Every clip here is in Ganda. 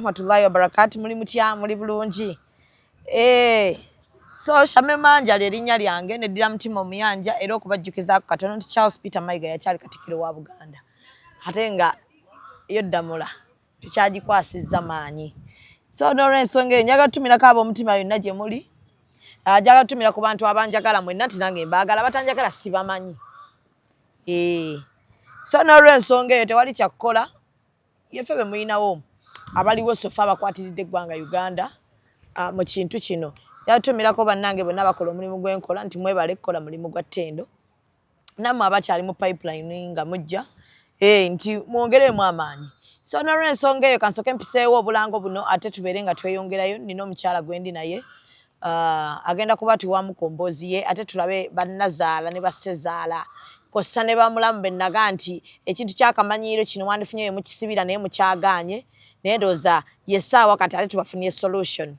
rahmatullahi wa barakatuh muli mutya muli bulungi so Shame Manja lerinnya lyange neddira mutima omuyanja era okubajjukizaako katono nti Charles Peter Mayiga yakyali Katikkiro wa Buganda ate nga yo ddamula tukyagikwasizza maanyi so n'olw'ensonga eyo njagala tutumirako ab'omutima yonna gye muli njagala tutumira ku bantu abanjagala mwenna nti nange mbaagala batanjagala sibamanyi so n'olw'ensonga eyo tewali kyakukola yeffe be muyinawo abaliwo sofa abakwatiridde eggwanga Uganda mu kintu kino yatumirako bannange bonna bakola omulimu gw'enkola nti mwebale kukola mulimu gwa ttendo nammwe abakyali mu pipeline nga mujja nti mwongeremu amaanyi so n'olw'ensonga eyo kansoke mpiseewo obulango buno ate tubeere nga tweyongerayo nina omukyala gwendi naye agenda kuba tuwa mukombozi ye ate tulabe bannazaala ne bassezaala kossa ne bamulamu bennaga nti ekintu kyakamanyiiro kino wandifunyeyo mukisibira naye mukyagaanye naye ndowooza yessaawa kati ate tubafunye solution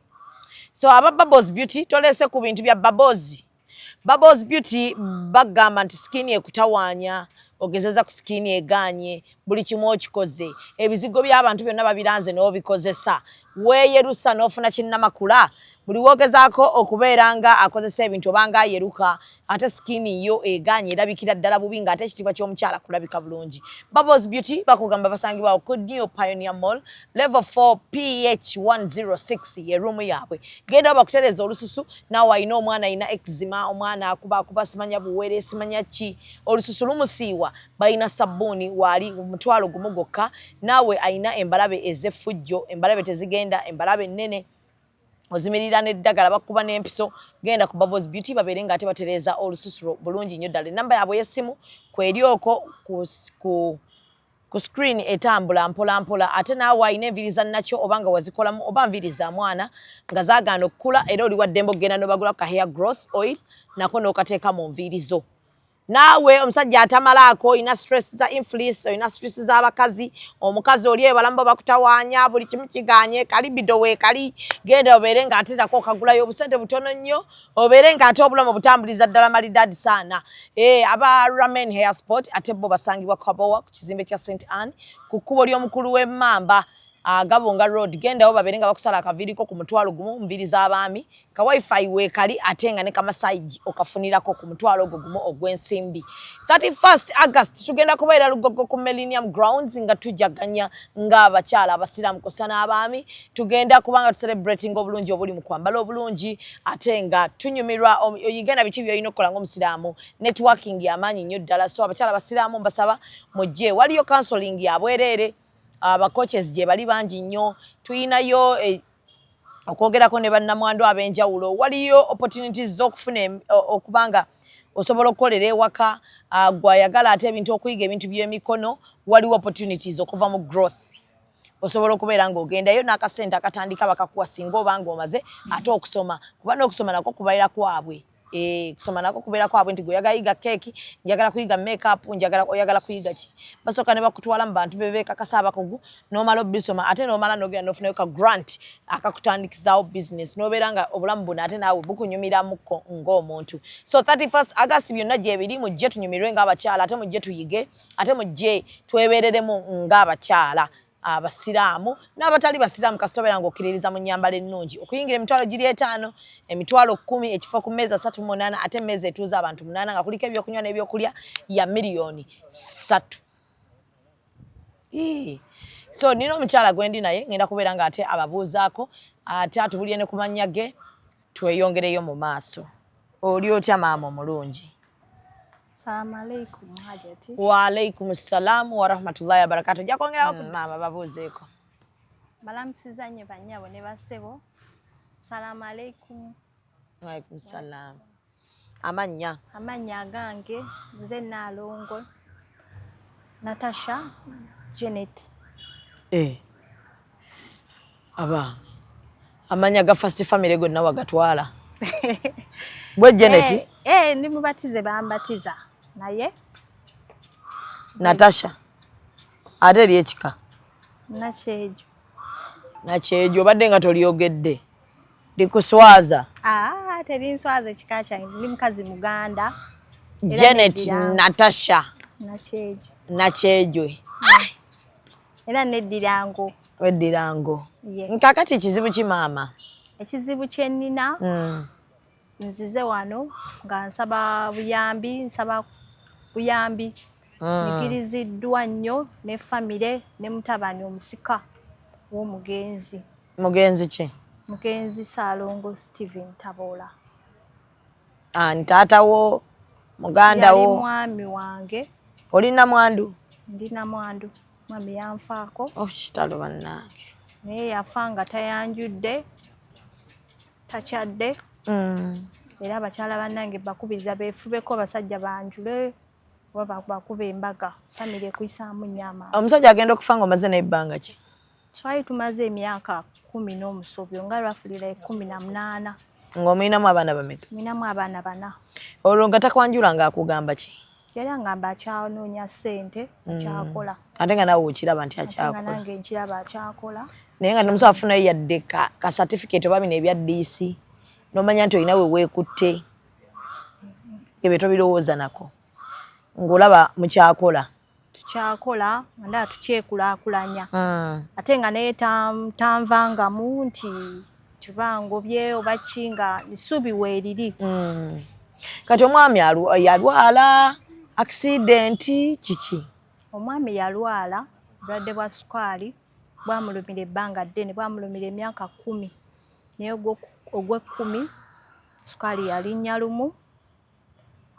so aba Bubbles Beauty toleese ku bintu bya Bubbles Beauty bagamba nti skin ekutawaanya ogezeza ku skin egaanye buli kimu okikoze ebizigo by'abantu byonna babiranze n'obikozesa weeyerusa n'ofuna kinnamakula buli wogezaako okubeera nga akozesa ebintu obanga ayeruka ate skin yo egaanye erabikira ddala bubi nga ate ekitiibwa ky'omukyala kulabika bulungi Bubbles Beauty bakugamba basangibwawo ku New Pioneer Mall level 4 PH 106 ye room yaabwe genda bakutereza olususu naawe ayina omwana ayina eczema omwana akuba simanya buwere simanya ki olususu lumusiiwa bayina sabbuuni waali omutwalo gumu gwokka naawe ayina embalabe ez'effujjo embalabe tezigenda embalabe ennene ozimirira n'eddagala bakuba n'empiso genda ku Bubbles Beauty babeere nga ate batereeza olususu bulungi nnyo ddala ennamba yaabwe y'essimu kwerioko ku screen etambula mpola mpola ate naawe ayina enviiri za nnakyo oba nga wazikolamu oba nviiri za mwana nga zaagaana okukula era oli wa ddembe okgenda n'obagula ka hair growth oil nako n'okateeka mu nviiri zo naawe omusajja atamalaako olina stress za influence olina stress z'abakazi omukazi oli ebalambo bakutawaanya buli kimu kiganye kalibido weekali genda obeere ng'ate nako okagulayo obusente butono nnyo obeere ng'ate obulamu obutambuliza ddala malidaadi saana aba Ramen Hair Sport ate bo basangibwa Kabowa ku kizimbe kya St Anne ku kkubo ly'omukulu w'Emmamba Gabonga Road gendawo babeere nga bakusala akaviiriko ku mutwalo gumu nviiri z'abaami ka wifi weekali ate nga ne kamasaiji okafunirako ku mutwalo gumu ogw'ensimbi 31st August tugenda kubeera Lugogo ku Millennium Grounds nga tujaganya ng'abakyala abasiraamu kosa n'abaami tugenda kubanga tucelebrating obulungi obuli mu kwambala obulungi ate nga tunyumirwa oyigenda biki by'olina okukola ng'omusiraamu networking y'amaanyi nnyo ddala so abakyala abasiraamu mbasaba mujje waliyo counseling ya bwereere coaches gye bali bangi nnyo tuyinayo okwogerako ne bannamwandu ab'enjawulo waliyo opportunities z'okufuna okubanga osobola okukolera ewaka gwayagala ate ebintu okuyiga ebintu by'emikono waliwo opportunities okuva mu growth osobola okubeera ng'ogendayo n'akasente akatandika bakakuwa singa obanga omaze ate okusoma kuba n'okusoma nako kubeera kwabwe kusoma nako kubeera kwabwe nti oyagala kuyiga keeki njagala kuyiga makeup oyagala kuyiga ki basooka ne bakutwala mu bantu bebeekakasa abakugu n'omala obisoma ate n'omala n'ogenda n'ofunayo ka grant akakutandikizaawo business n'obeera nga obulamu buno ate naawe bukunyumiramuko ng'omuntu so 31st August byonna gye biri mujje tunyumirwe ng'abakyala ate mujje tuyige ate mujje twebeereremu ng'abakyala abasiraamu n'abatali basiraamu kasitobera ng'okkiririza mu nnyambala ennungi okuyingira emitwalo giri 5 emitwalo 10 ekifo ku mmeeza 38 ate emmeeza etuuza abantu 8 nga kuliko ebyokunywa n'ebyokulya ya miliyoni 3 so nina omukyala gwendi naye ngenda kubeera nga ate ababuuzaako ate atubulye ne ku mannya ge tweyongereyo mu maaso oli otya maama omulungi Assalamu alaikum Hajati. Wa alaikum assalam wa rahmatullahi wa barakatuh. Jakongera mama babuzeeko. Balamusiza nnyo bannyabo ne bassebo. Assalamu alaikum. Wa alaikum salam. Amanya Agange nze Nalongo. Natasha Janet. Aba amanya ga first family gonna wagatwala. Bwe Janet. Ndi mubatize bambatiza. Naye Natasha ate lyekika nakyejo badde nga tolyogedde likuswaza terinswaza ekika kyange ndi mukazi Muganda Janet Natasha nakyejo era neddirango weddirango Ye. nkakati kizibu ki maama Ekizibu kye nnina nzize wano nga nsaba buyambi nyigiriziddwa nnyo ne famire ne mutabani omusika w'omugenzi. Mugenzi ki? Mugenzi Saalongo Steven Taboola. Taata wo muganda wo? Yali mwami wange. Olina mwandu? Ndina mwandu. Mwami yanfaako. Kitalo bannange. Naye yafa nga tayanjudde, takyadde. Era abakyala bannange bakubiriza beefubeko abasajja banjule oba bakuba embaga famire ekuyisaamu nnyo amaaso. Omusajja agenda okufa ng'omaze n'ebbanga ki? Twali tumaze emyaka 10 n'omusobyo nga lwafulira 18. Ng'omulinamu abaana bameka? Ninamu abaana 4. Olwo nga takwanjula ng'akugamba ki? Yali angamba akyanoonya ssente akyakola. Ate nga naawe okiraba nti akyakola? Nga nange nkiraba akyakola. Naye nga nomusawo afunayo yadde ka certificate oba bino ebya DC n'omanya nti olina we weekutte ebyo tobirowooza nako ng'olaba mukyakola? Tukyakola nga tukyekulaakulanya ate nga naye tanvangamu nti kibangobye oba ki nga essuubi weeriri. Kati omwami yalwala accidenti kiki? Omwami yalwala obulwadde bwa sukaali bwamulumira ebbanga ddene, bwamulumira emyaka 10 naye ogw'ekkumi sukaali yalinnya lumu,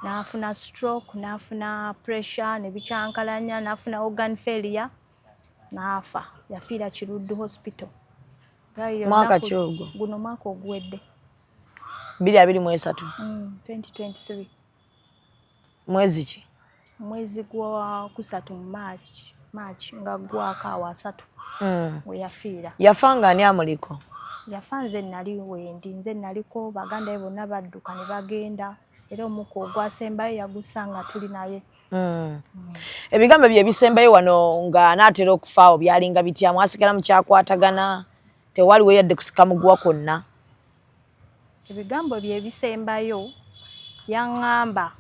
n'afuna stroke, n'afuna pressure ne bikyankalanya, n'afuna organ failure, n'afa. Yafiira Kiruddu Hospital. Mwaka ki ogwo? Guno mwaka oguwedde. 2023? 2023. Mwezi ki? Mwezi gwa kusatu March nga gwakaawa 3 we yafiira. Yafa nga ani amuliko? Yafa nze nali wendi, nze naliko baganda be bonna badduka ne bagenda era omuka ogwasembayo yagusanga tuli naye. Ebigambo bye bisembayo wano nga anaatera okufaawo byalinga bitya? Mwasigala mukyakwatagana? Tewaliwo yadde kusika muguwa kwonna? Ebigambo bye bisembayo yaŋŋamba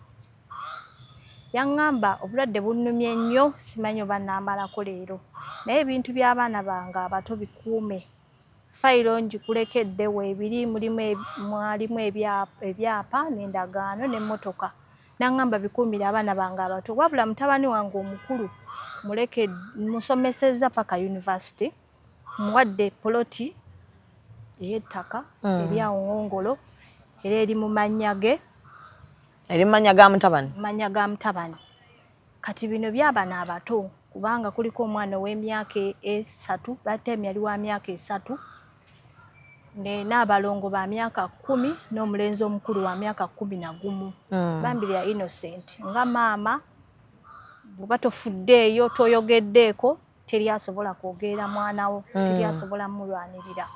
obulwadde bunnumye nnyo, simanyi oba nnamalako leero, naye ebintu by'abaana bange abato bikuume. Fayiro ngikulekedde weebiri mwalimu ebyapa n'endagaano n'emmotoka. Naŋŋamba bikuumire abaana bange abato. Wabula mutabani wange omukulu musomesezza paka university, muwadde poloti ey'ettaka eri awo Ngongolo era eri mu mannya ge. Eri mu mannya ga mutabani? Mannya ga mutabani. Kati bino by'abaana abato kubanga kuliko omwana ow'emyaka 3, Batemi yali wa myaka 3, n'abalongo ba myaka 10 n'omulenzi omukulu wa myaka 11. Bambiri ya innocent. Nga maama bw'oba tofuddeeyo toyogeddeeko teri asobola kwogerera mwana wo, teri asobola mulwanirira.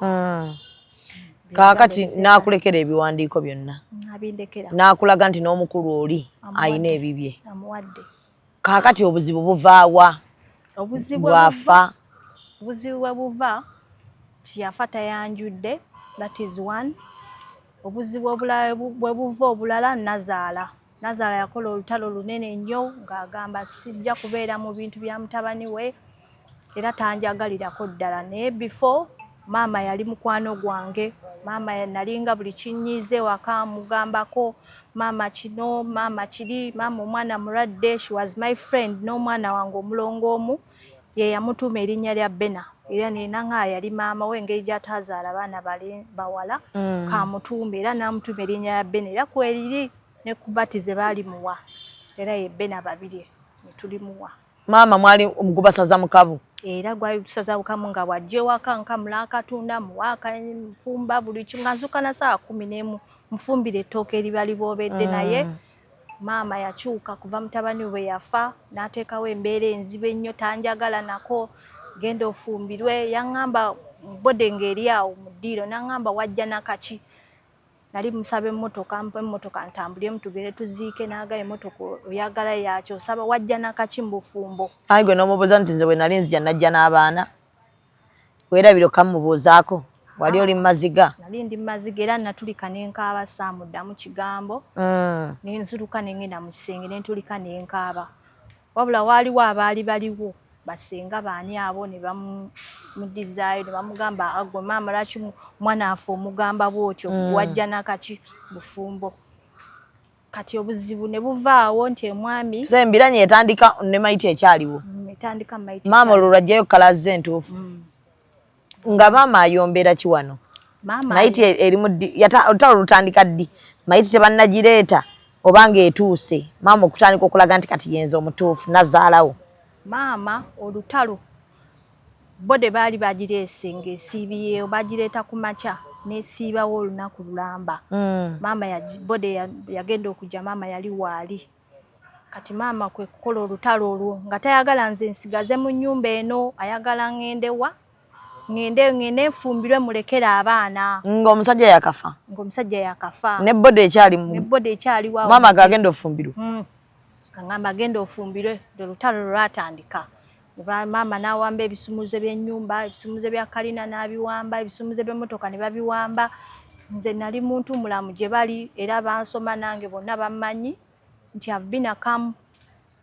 Kaakati n'akulekera ebiwandiiko byonna? Abindekera. N'akulaga nti n'omukulu oli ayina ebibye? Amuwadde. Kaakati obuzibu buvaawa? Bwafa? Obuzibu bwe buva yafa tayanjudde, that is one. Obuzibu obulala bwe buva obulala Nazaala yakola olutalo lunene nnyo ng'agamba sijja kubeera mu bintu bya mutabani we era tanjagalirako ddala. Naye before maama yali mukwano gwange, maama nalinga buli kinyiize waka mugambako maama kino maama kiri, maama omwana mulwadde, she was my friend. N'omwana wange omulongo omu ye yamutuuma erinnya lya Bena era nenanga yali maama we engeri gy'atazaala abaana bawala kamutuuma era n'amutuuma erinnya lya Bena era kweriri ne kubatize baali muwa era ye Bena babiri ne tuli muwa. Maama mwali gubasaza mukabu? Era gwali tusaza bukamu nga bwajja ewaka nkamula akatunda muwaaka nfumba buli kimu nga nzuuka na saa 11 nfumbira ettooke eriba liboobedde. Naye maama yakyuka kuva mutabani we yafa n'ateekawo embeera enzibu ennyo, tanjagala nako, genda ofumbirwe. Yaŋŋamba bode ng'eri awo mu ddiiro, n'aŋŋamba wajja nakaki. Nali musaba emmotoka, mpa emmotoka ntambulemu tugende tuziike, n'agamba emmotoka oyagala yaki, osaba wajja nakaki mu bufumbo. Ayi gwe n'omubuuza nti nze bwe nali nzija najja n'abaana? Weerabira okamubuuzaako? Wali oli mu maziga? Nali ndi mu maziga era natulika n'enkaaba saamuddamu kigambo. Ne nzuluka ne ngenda mu kisenge ne ntulika ne nkaaba. Wabula waaliwo abaali baliwo basenga baani abo ne bamudizaayo ne bamugamba agwe maama lwaki mwana afe omugamba bw'otyo wajja nakaki bufumbo kati obuzibu ne buvaawo nti omwami so embiranye etandika ne Maiti ekyaliwo etandika Maiti maama olwo lwajjayo kalaze entuufu nga maama ayombera ki wano Maiti erimu olutalo lutandika ddi Maiti tebannagireeta obanga etuuse maama okutandika okulaga nti kati yenza omutuufu nazaalawo maama olutalo bode baali bagireese ng'esiibiyeewo bagireeta ku makya n'esiibawo olunaku lulamba maama bode yagenda okujja maama yali waali kati maama kwe kukola olutalo olwo nga tayagala nze nsigaze mu nnyumba eno ayagala ŋŋendewa ŋŋende nfumbirwe mulekere abaana ng'omusajja yakafa ne bode ekyaliwo maama gagenda ofumbirwe aŋŋamba agenda ofumbirwe olutalo lwatandika maama n'awamba ebisumuuzo by'ennyumba ebisumuuzo bya kalina n'abiwamba ebisumuuzo by'emmotoka ne babiwamba nze nali muntu mulamu gye bali era bansoma nange bonna bammanyi nti I've been a calm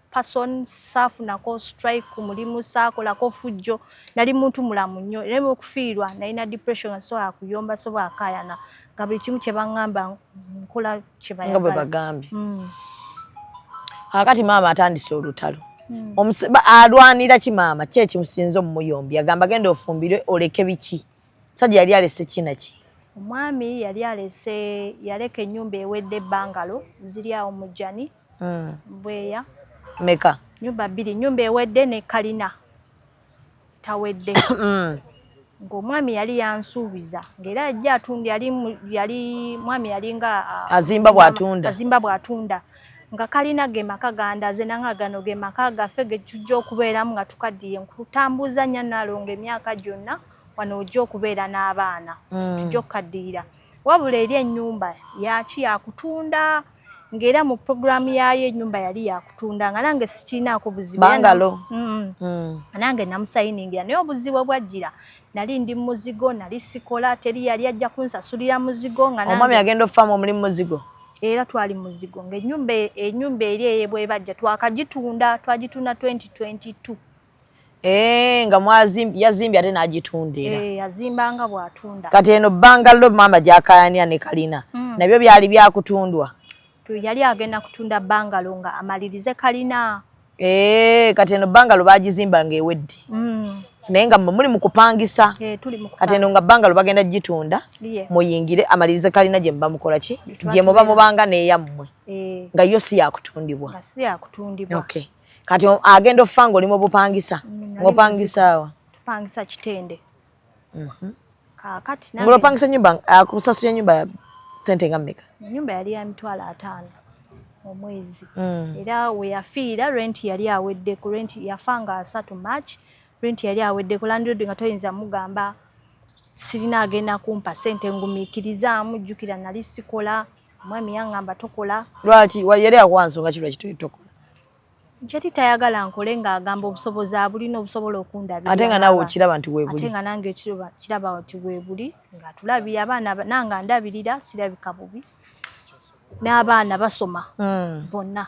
person saafunako strike ku mulimu saakolako fujjo nali muntu mulamu nnyo era okufiirwa nalina depression sobola kuyomba sobola akaayana nga buli kimu kye baŋŋamba nkola kye bayagala nga bwe bagambye akati maama atandise olutalo alwanira ki maama ki ekimusinza omumuyombi agamba genda ofumbirwe oleke biki musajja yali alese kinaki omwami yali yaleka ennyumba ewedde bangalo ziri awo mu Jani Bweya meka nyumba 2 nyumba ewedde ne kalina tawedde ng'omwami yali yansuubiza ng'era ajja atunda yali mwami yali nga azimba bw'atunda nga kalina ge maka gandaze nanga gano ge maka gaffe ge tujja okubeeramu nga tukaddiye nkutambuza nnyo nalonga emyaka gyonna wano ojja okubeera n'abaana tujja okukaddiira wabula eri ennyumba yakutunda ng'era mu programu yayo ennyumba yali yakutunda nga nange sikirinaako buzibu bangalo nange namusayiningira naye obuzibu bwajjira nali ndi muzigo nali sikola teri yali ajja kunsasulira muzigo nga omwami agenda ofaamu omuli muzigo era twali muzigo ng'ennyumba eri eyo bwebajja twagitunda 2022 nga yazimbye ate n'agitunda era yazimbanga bw'atunda kati eno bangalo maama gy'akaayanya ne kalina nabyo byali byakutundwa yali agenda kutunda bangalo nga amalirize kalina kati eno bangalo bagizimba ng'ewedde naye nga muli mu kupangisa kati eno nga bangalo bagenda gitunda muyingire amalirize kalina gye muba mukola ki gye muba mubanga n'eyammwe nga yo si yakutundibwa kati agenda ofa nga oli mu bupangisa ng'opangisaawa tupangisa Kitende kaakati ng'opangisa ennyumba akusasula ennyumba sente nga mmeka ennyumba yali ya $5,000 omwezi era we yafiira rent yali awedde ku rent yafanga 3 March rent yali awedde ku landlord nga toyinza mugamba sirina agenda kumpa sente ngumiikirizaamu jjukira nali sikola omwami yaŋŋamba tokola lwaki yali akwansonga ki lwaki toyitokola nkyeti tayagala nkole ng'agamba obusobozi abulina obusobola okundabira ate nga naawe okiraba nti weebuli ate nga nange kiraba nti weebuli ng'atulabye abaana nanga ndabirira sirabika bubi n'abaana basoma bonna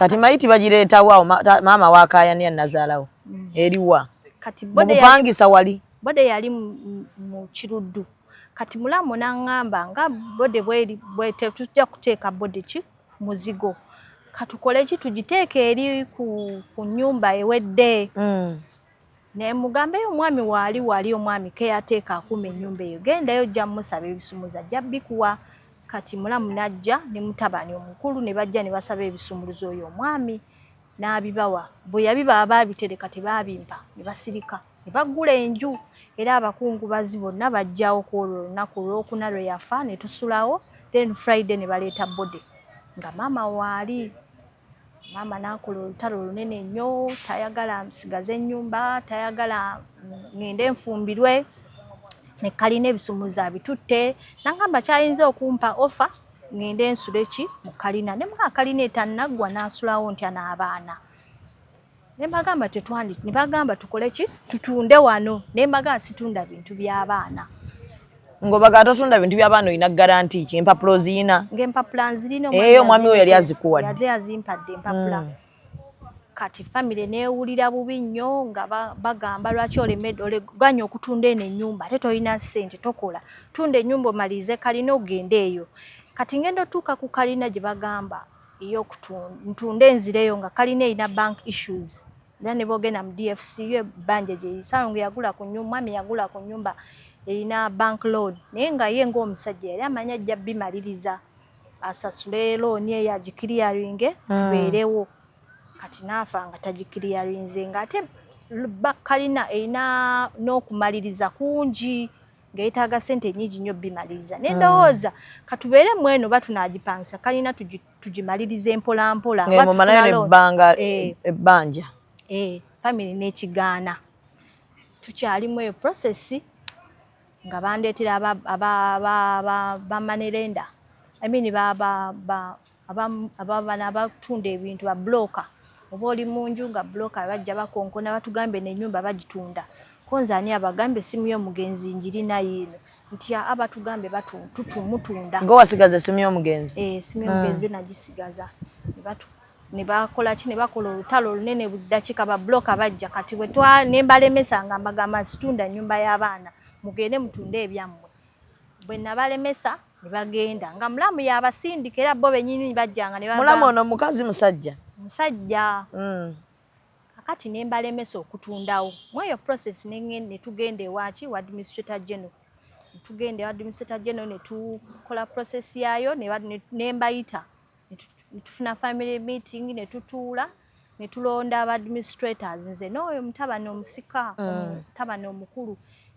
kati Maiti bagireetawo maama wakaayania nazaalawo eriwa kati mupangisa wali bode yali mu Kiruddu kati mulamu n'aŋŋamba nga bode tujja kuteeka bode ki muzigo katukole ki tugiteeke eri ku nnyumba ewedde naye mugambeyo omwami wali omwami keyateeka akuuma ennyumba eyo gendayo ojja musaba ebisumuza ajja bikuwa kati mulamu najja ne mutabani omukulu ne bajja ne basaba ebisumuluzo oyo omwami n'abibawa bwe yabiba baabitereka tebaabimpa ne basirika ne baggula enju era abakungubazi bonna bajjawo ku olwo olunaku olwokuna lwe yafa ne tusulawo then Friday ne baleeta bode nga maama waali maama n'akola olutalo lunene nnyo tayagala nsigaze ennyumba tayagala ŋŋende nfumbirwe ne kalina ebisumuza abitutte n'aŋŋamba kyayinza okumpa offer ŋŋende nsule ki mu kalina ne muka kalina etannaggwa n'asulawo ntya n'abaana ne mbagamba ne bagamba tukole ki tutunde wano ne mbagamba situndwa bintu by'abaana ngobaga totunda bintu by'abaana olina garanti ki empapula ziyina ng'empapula nzirina omwami we yali azikuwadde yazimpadde empapula kati family neewulira bubi nnyo nga bagamba lwaki oleganya okutunda eno ennyumba ate tolina ssente tokola tunda ennyumba omalize kalina ogenda eyo kati ngendo tuuka ku kalina gye bagamba ntunda enzireyo nga kalina erina bank issues era ne boogenda mu DFC yo ebbanja gye Salongo yagula ku nyumba mwami yagula ku nyumba erina bank loan naye nga ye ng'omusajja yali amanya ajja bimaliriza asasule looni eyo agikiriyaringe tubeerewo kati naafa nga tagikiriyarinze nga ate kalina erina n'okumaliriza kungi nga yeetaaga ssente nnyingi nnyo bimaliriza n'endowooza katubeere mu eno oba tunaagipangisa kalina tugimalirize mpolampola mumalayo ebbanja family n'ekigaana tukyalimu eyo process nga bandeetera bamanerenda abatunda ebintu ba bloka oba oli mu nju nga bloka bajja bakonkona batugambe n'ennyumba bagitunda konza ani abagambe essimu y'omugenzi njirinayo eno nti abatugambe tutunda ng'owasigaza essimu y'omugenzi essimu y'omugenzi nagisigaza ne bakola ki ne bakola olutalo olunene buddakiika ba bloka bajja kati nembalemesa nga mbagamba situunda nnyumba y'abaana mugende mutunde ebyammwe bwe nabalemesa ne bagenda nga mulamu yabasindika era bo bennyini bajjanga ne mulamu ono mukazi musajja kakati ne mbalemesa okutundawo mu eyo process ne tugenda ewaki wa administrator general ne tukola process yayo ne mbayita ne tufuna family meeting ne tutuula ne tulonda aba administrators nze n'oyo mutabani omusika mutabani omukulu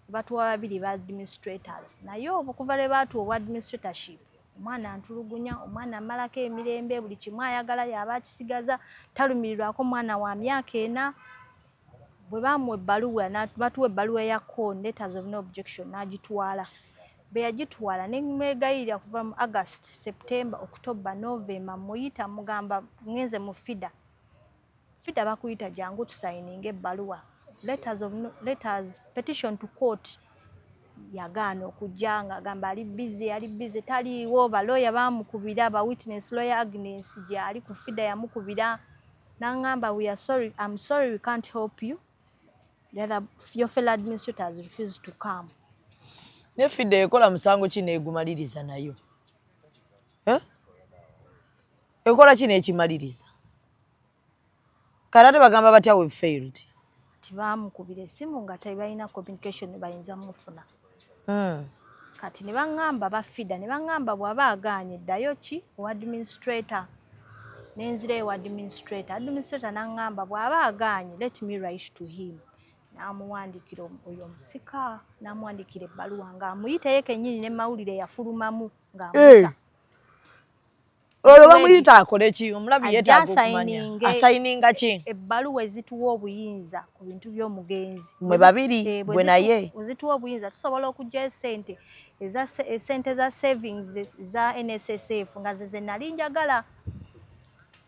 batuwa babiri ba administrators naye okuva lwe baatuwa obwa administratorship omwana antulugunya omwana amalako emirembe buli kimu ayagala yaba akisigaza talumirirwako mwana wa myaka 4 bwe bamuwa ebbaluwa batuwa ebbaluwa ya call letters of no objection n'agitwala bwe yagitwala ne mwegayirira kuva mu August, September, October, November muyita mugamba ngenze mu FIDA bakuyita jangu tusayininga ebbaluwa letters petition to court yagaana okujja nga agamba ali busy taliiwo balooya bamukubira ba witness lawyer Agnes gyali ku FIDA yamukubira n'angamba I'm sorry we can't help you your fellow administrators refused to come. Ne FIDA ekola musango ki neegumaliriza nayo ekola ki neekimaliriza kale bagamba batya we failed bamukubira essimu nga tebalina communication bayinza mufuna kati ne baŋŋamba bafida ne baŋŋamba bw'aba agaanye ddayo ki owa administrator nenzira ewa administrator n'aŋŋamba bw'aba agaanye let me write to him n'amuwandiikira oyo omusika n'amuwandiikira ebbaluwa ng'amuyitayo kennyini ne mawulire yafulumamu ng'amuyita olwo bamuyita akole ki omulabi yeetaaga okumanya asayininga ki ebbaluwa ezituwa obuyinza ku bintu by'omugenzi mwe babiri bwe naye ezituwa obuyinza tusobola okujja esente za savings za NSSF nga ze nali njagala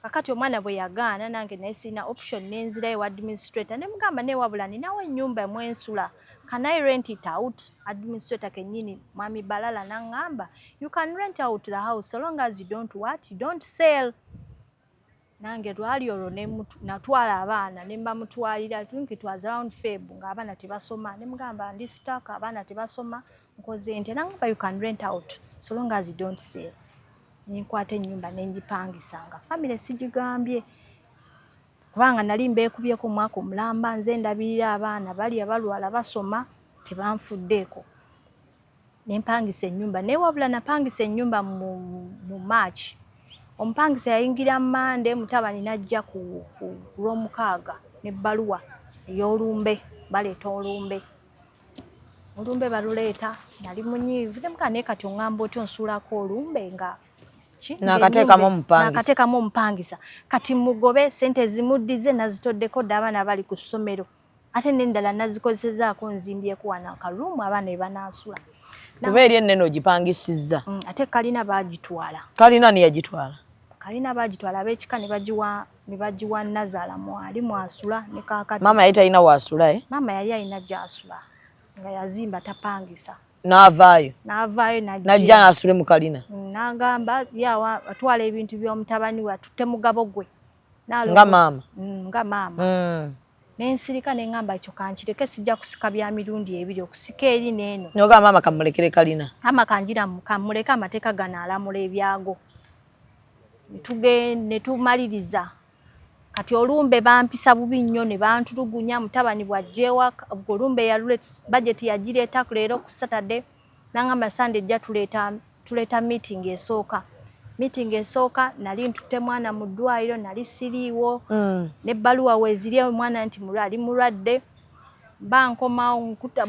kakati omwana bwe yagaana nange naye sirina option nenzirayo wa administrator ne mugamba ne wabula ninawo ennyumba mwensula can I rent it out? Administrator kennyini Mwami Balala n'aŋŋamba you can rent out the house so long as you don't sell. Nange lwali olwo natwala abaana ne mbamutwalira I think it was around Feb ng'abaana tebasoma ne mugamba ndi stuck abaana tebasoma nkoze nti n'aŋŋamba you can rent out so long as you don't sell. Ninkwata ennyumba nenjipangisa nga family sigigambye kubanga nali mbeekubyeko omwaka omulamba nze ndabirira abaana bali abalwala basoma tebanfuddeeko nempangisa ennyumba naye wabula napangisa ennyumba mu March omupangisa yayingira Mande mutabani najja ku Lwomukaaga n'ebbaluwa ey'olumbe baleeta olumbe baluleeta nali munyiivu ne mukaa naye kati oŋŋamba otyo nsuulako olumbe nga nakateekamu omupangisa kati mugobe sente zimuddize nazitoddeko dda abaana bali ku ssomero ate n'endala nazikozesezaako nzimbyeko wano akaluumu abaana be banaasula kuba eri ennene ogipangisizza ate kalina baagitwala kalina niyagitwala ab'ekika ne bagiwa Nazaala mwali mwasula ne kaakati maama yali talina waasula maama yali alina gy'asula nga yazimba tapangisa n'avaayo najja n'asule mu kalina n'agamba yawa atwala ebintu by'omutabani we atutte mugabo gwe nga maama nga maama nensirika neŋŋamba ekyo kankireke sijja kusika bya mirundi ebiri okusika eri n'eno noga maama kamulekere kalina ama kanjira kamuleke amateeka gano alamula ebyago ne tumaliriza kati olumbe bampisa bubi nnyo ne bantulugunya mutabani bwajjeewa olumbe yalule budget yagireeta leero ku Saturday nangamba Sunday ejja tuleeta meeting esooka nali ntutte mwana mu ddwaliro nali siriiwo n'ebbaluwa weeziri omwana nti ali mulwadde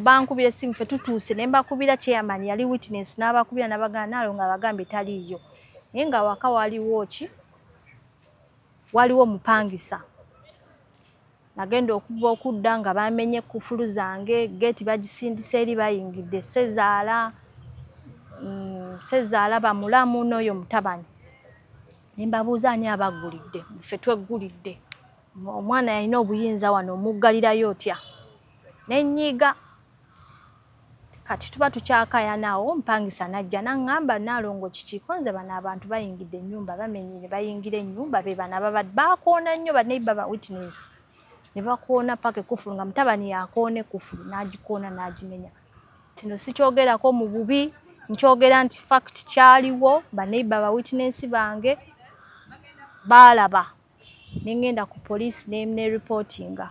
bankubira essimu ffe tutuuse ne mbakubira chairman yali witness n'abakubira n'abagamba Naalongo abagambye taliiyo naye nga waka waliwo mupangisa nagenda okuva okudda nga bamenye kufulu zange geeti bagisindisa eri bayingidde Sezaala bamulamu n'oyo mutabani ne mbabuuza ani abaggulidde ffe tweggulidde omwana yalina obuyinza wano omuggalirayo otya nenyiga kati tuba tukyakayanaawo omupangisa najja naŋŋamba Naalongo kikiiko nze bano abantu bayingidde ennyumba bamenyere bayingira ennyumba be bano ababadde bakoona nnyo baneiba ba witness ne bakoona paka ekufulu nga mutabani yakoona ekufulu n'agikoona n'agimenya kino sikyogerako mu bubi nkyogera nti fact kyaliwo baneiba ba witness bange baalaba nengenda ku police ne reportinga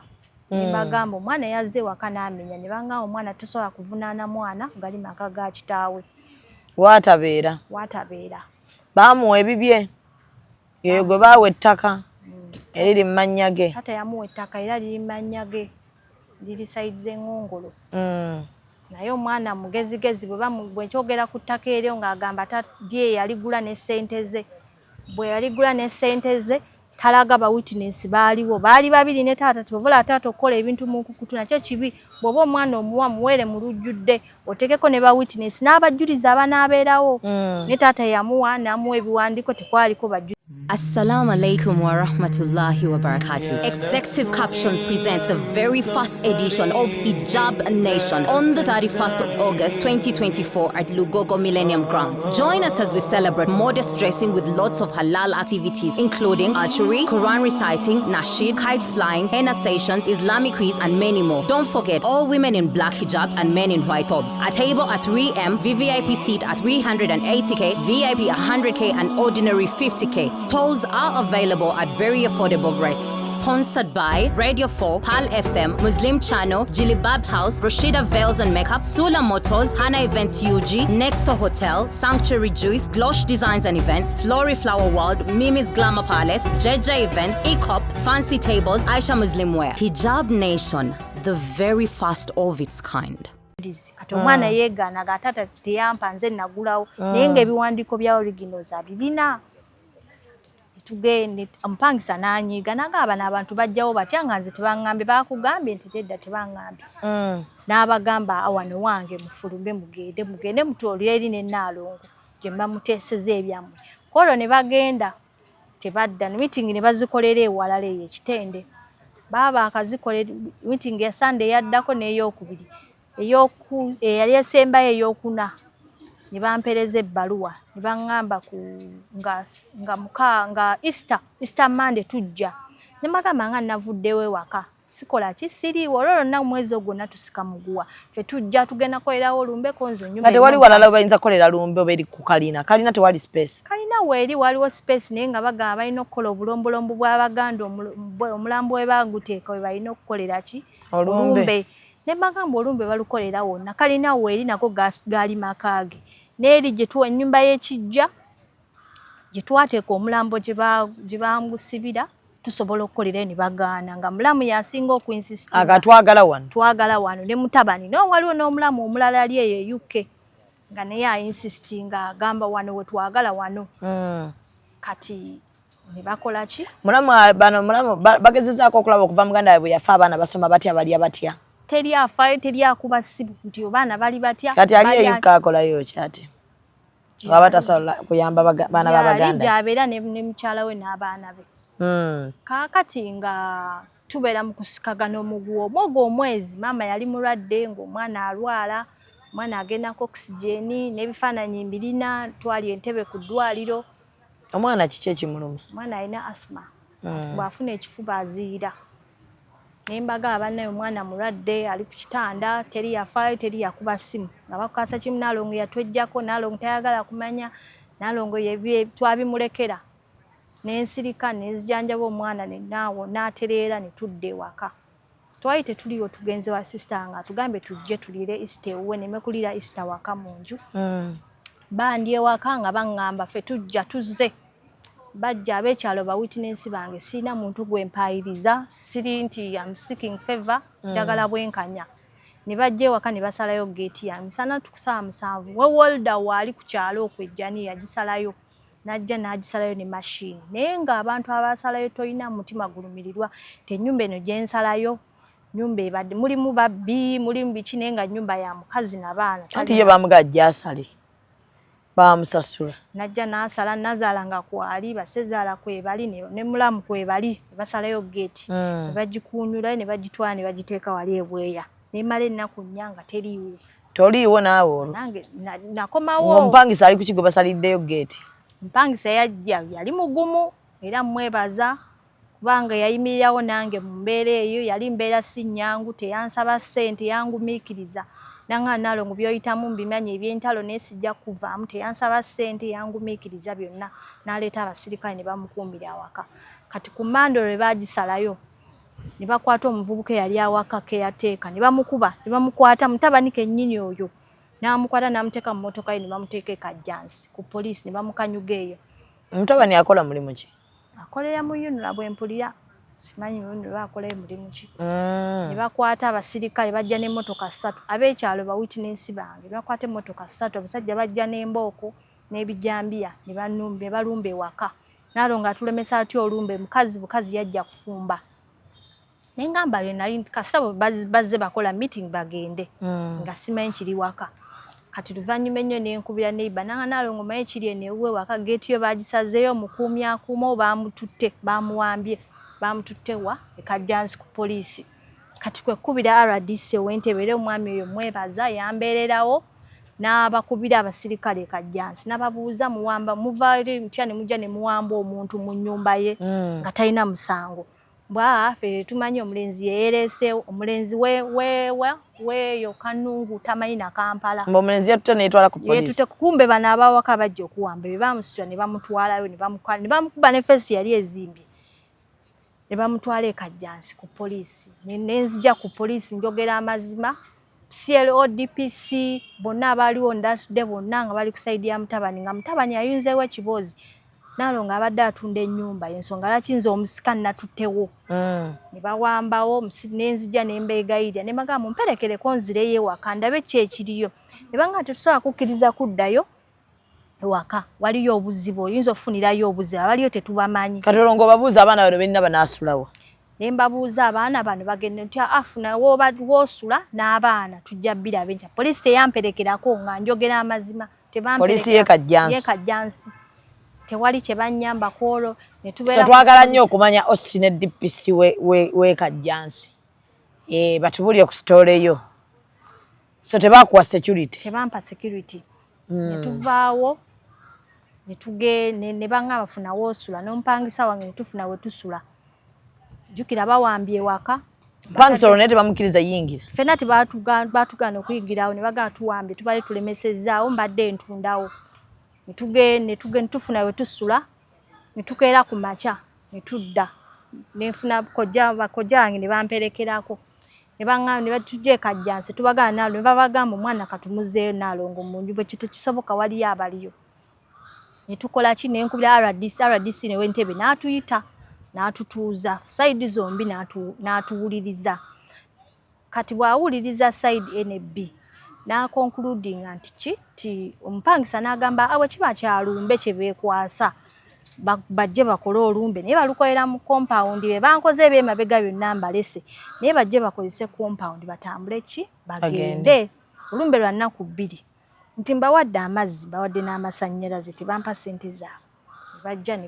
Nibagamba omwana yazze waka n'amenya ne bangamba omwana tosobola kuvunaana mwana gali maka ga kitaawe watabeera baamuwa ebibye yeyo gwe baawa ettaka eriri mu mannya ge taata yamuwa ettaka era liri mu mannya ge liri sayidi z'Eŋŋongolo naye omwana mugezigezi bwe nkyogera ku ttaka eryo ng'agamba taddye yaligula ne ssente ze bwe yaligula ne ssente ze talaga ba witness baaliwo baali babiri ne taata tobula taata okola ebintu mu kukutu nakyo kibi bw'oba omwana omuwa muwere mu lujjudde otekeko ne ba witness n'abajjuliza abanaabeerawo ne taata yamuwa n'amuwa ebiwandiiko tekwaliko bajjuliza. Assalamu alaikum wa rahmatullahi wa barakatuh. Executive Captions presents the very first edition of Hijab Nation on the 31st of August 2024 at Lugogo Millennium Grounds. Join us as we celebrate modest dressing with lots of halal activities including archery, Quran reciting, nasheed, kite flying, henna sessions, Islamic quiz and many more. Don't forget all women in black hijabs and men in white thobes. A table at 3M, VVIP seat at 380k, VIP 100k and ordinary 50k. Stalls are available at very affordable rates. Sponsored by Radio 4, Pal FM, Muslim Channel, Jilibab House, Rashida Veils and Makeup, Sula Motors, Hana Events UG, Nexo Hotel, Sanctuary Juice, Glosh Designs and Events, Flory Flower World, Mimi's Glamour Palace, JJ Events, ECOP, Fancy Tables, Aisha Muslim Wear. Hijab Nation, the very first of its kind. Kati omwana yeegaanaga taata teyampa nze nagulawo naye ng'ebiwandiiko bya originals abirina tugende omupangisa n'anyiiga nagamba n'abantu bajjawo batya nga nze tebaŋŋambye bakugambye nti nedda tebaŋŋambye n'abagamba wano wange mufulumbe mugende mutoolye eri ne Naalongo gye mba muteeseza ebyammwe kolwo ne bagenda tebadda meeting ne bazikolera ewalala eyo ekitende baba akazikolera meeting ya Sunday yaddako n'eyokubiri eyali esembayo eyokuna ne bampereza ebbaluwa ne baŋŋamba nga Easter Monday tujja ne bagamba nga navuddewo ewaka sikola ki siriiwo olwo lwonna mwezi ogwonna tusika muguwa ffe tujja tugenda kolerawo olumbe konzo nyumba kati wali walala bayinza kukolera lumbe oba eri ku kalina tewali space kalina weeri waliwo space naye nga bagamba balina okukola obulombolombo bw'Abaganda omulambo we baguteeka we balina okukolera ki olumbe ne bagamba olumbe balukolera wonna kalina weeri nako gaali makaage n'eri ennyumba y'ekijja gye twateeka omulambo gye bangusibira tusobola okukolera ne bagaana nga mulamu yasinga okuinsistinga twagala wano ne mutabani naye waliwo n'omulamu omulala ali eyo UK nga naye ainsistinga agamba wano we twagala wano kati ne bakola ki mulamu bagezezaako okulaba okuva muganda waabwe yafa abaana basoma batya balya batya teri afaayo teri akuba ssibu nti obaana bali batya kati ali eyuka akolayo ki ate baba tasobola kuyamba baana b'Abaganda gy'abeera ne mukyala we n'abaana be kaakati nga tubeera mu kusikagana omuguwa omwogo omwezi maama yali mulwadde ng'omwana alwala omwana agendako oxygeni n'ebifaananyi mbirina twali entebe ku ddwaliro omwana kiki ekimuluma omwana alina asthma bw'afuna ekifuba aziira. Ne mbaga abannaye omwana mulwadde ali ku kitanda teri yafaayo teri yakuba ssimu nga bakukasa kimu Naalongo yatwejjako Naalongo tayagala kumanya Naalongo twabimulekera n'ensirika n'ezijanjaba omwana naawo n'atereera ne tudda ewaka. Twali tetuliwo tugenze wa sisita nga tugambe tujje tulire Easter ewuwe ne mekulira Easter waka mu nju. Bandi ewaka nga baŋŋamba ffe tujja tuzze. Bajja ab'ekyalo ba witness bange sina muntu gwe mpayiriza siri nti I'm seeking favor njagala bwenkanya. Ne bajja ewaka ne basalayo gate ya misana tukusaa 7 we Walda waali ku kyalo okwejjani yagisalayo najja n'agisalayo ne machine naye nga abantu abasalayo toyina mutima gulumirirwa tenyumba eno gye nsalayo nyumba ebadde mulimu babbi mulimu biki naye nga nyumba ya mukazi n'abaana. Anti ye bamugajja asale bamusasula najja n'asala nazaala nga kwali basezaala kwebali ne mulamu kwebali basalayo gate ne bagikuunyula ne bagitwala ne bagiteeka wali ebweya nemala ennaku nnya nga teriiwo. Toliiwo naawe olwo nange nakomawo omupangisa ali ku kigo basaliddeyo gate. Mpangisa yajja yali mugumu era mwebaza kubanga yayimirirawo nange mu mbeera eyo yali mbeera si nnyangu teyansaba ssente yangumiikiriza nanga Naalongo byoyitamu mbimanya eby'entalo n'esijja kuvaamu teyansaba ssente yangumiikiriza byonna n'aleeta abasirikale ne bamukuumira awaka. Kati ku Mande lwe baagisalayo ne bakwata omuvubuka eyali awaka keyateeka ne bamukuba ne bamukwata mutabani kennyini oyo n'amukwata n'amuteeka mu mmotoka ye ne bamuteeka e Kajjansi ku poliisi ne bamukanyuga eyo. Mutabani akola mulimu ki? Akolera mu Unira bwe mpulira simanyi Unira akola mulimu ki. Ne bakwata abasirikale bajja n'emmotoka 3 ab'ekyalo ba witness bange bakwata emmotoka 3 abasajja bajja n'embooko n'ebijambiya ne balumba ewaka. Naalongo atulemesa atyo olumbe bukazi yajja kufumba. Nengamba bye nali kasitabo bazze bakola meeting bagende nga simanyi kiri waka. Kati luvannyuma ennyo n'enkubira neiba nanga Naalongo maye kiri ewuwe waka gate yo baagisazeeyo mukuumi akuuma baamututte bamuwambye bamututte wa e Kajjansi ku poliisi. Kati kwe kubira RDC Owentebbe era omwami oyo mwebaza yambeererawo n'abakubira abasirikale e Kajjansi n'ababuuza muwamba muvaali mutya ne mujja ne muwamba omuntu mu nnyumba ye nga talina musango. Ffe tumanyi omulenzi yeereeseewo omulenzi weeyo Kanungu tamanyi na Kampala. Omulenzi yatutte n'etwala ku poliisi. Yetutte kumbe bano abawaka bajja okuwamba be baamusitula ne bamutwalayo ne bamukuba ne feesi yali ezimbye ne bamutwala e Kajjansi ku poliisi. Nenzija ku poliisi njogera amazima CLO DPC bonna abaaliwo ndatudde bonna nga bali ku sayidi ya mutabani nga mutabani ayunzeewo ekiboozi. Naalongo abadde atunda ennyumba ensonga lwaki nze omusika natuttewo. Ne bawambawo nenzija ne mbeegayirya ne bagamba mumperekereko nzireyo ewaka ndabe ki ekiriyo. Ne banga tetusobola kukkiriza kuddayo ewaka waliyo obuzibu oyinza ofunirayo obuzibu abaliyo tetubamanyi. Kati olwo babuuza abaana bano benna banaasulawo. Ne mbabuuza abaana bano bagende nti afuna woosula n'abaana tujja biraba enkya. Poliisi teyamperekerako nga njogera amazima. Poliisi y'e Kajjansi. Tewali kye bannyambako olwo ne tubeera. So twagala nnyo okumanya OC ne DPC w'e Kajjansi. Batubulye ku sitole yo. So tebaakuwa security. Tebampa security. Ne tuvaawo ne banga bafuna woosula n'omupangisa wange ne tufuna we tusula. Jjukira bawambye ewaka. Mpangisa olwo naye tebamukkiriza yingira. Ffenna baatugaana okuyingirawo ne bagamba tuwambye tubale tulemesezaawo mbadde ntundawo. Ne tufuna we tusula ne tukeera ku makya ne tudda ne nfuna bakojja wange ne bamperekerako ne baŋŋamba ne batujja e Kajjansi tubagana Naalongo ne babagamba omwana katumuzeeyo Naalongo mu nju bwe kitekisoboka waliyo abaliyo. Ne tukola ki ne nkubira RDC ne Wentebbe n'atuyita n'atutuuza sayidi zombi n'atuwuliriza. Kati bw'awuliriza sayidi A ne B n'akoncludinga nti omupangisa n'agamba awe kiba kyalumbe kye beekwasa bajje bakole olumbe naye balukolera mu compound be bankoze ebyemabega byonna mbalese naye bajje bakozese compound batambule ki bagende. Olumbe lwa nnaku 2 nti mbawadde amazzi bawadde n'amasannyalaze tebampa ssente zaabwe. Bajja ne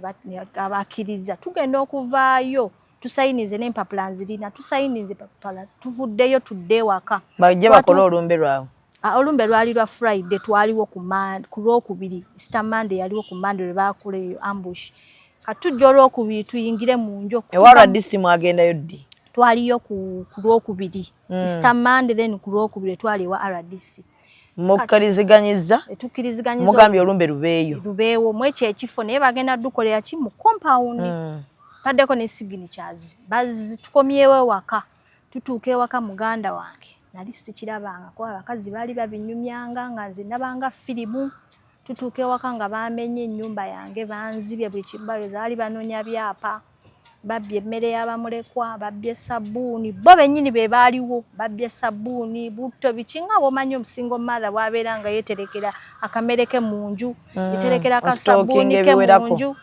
abakkiriza tugenda okuvaayo tusayinize n'empapula nzirina tusayinize papula tuvuddeyo tudde ewaka. Bajje bakole olumbe lwawe. Olumbe lwali lwa Friday twaliwo ku Lwokubiri Easter Monday yaliwo ku Monday lwe baakola eyo ambush. katujja olwokubiri tuyingire mu nju ewalwa disi mwagendayo ddi twaliyo ku lwokubiri Easter Monday then ku lwokubiri twali wa RDC mukkiriziganyiza mugambye olumbe lubeewo mu ekyo ekifo naye bagenda dukolera ki mu compound taddeko ne signatures tukomyewo waka tutuuka ewaka muganda wange nali sikirabanga kuba abakazi baali babinyumyanga nga nze ndabanga firimu tutuuka ewaka nga bamenye ennyumba yange banzibye buli kibbalo zaali banoonya byapa babbye emmere y'abamulekwa babbye sabbuuni bo bennyini be baaliwo babbye sabbuuni butto bikinga bw'omanyi omusingo mother bw'abeera nga yeeterekera akamere ke mu nju yeeterekera akasabbuuni ke mu nju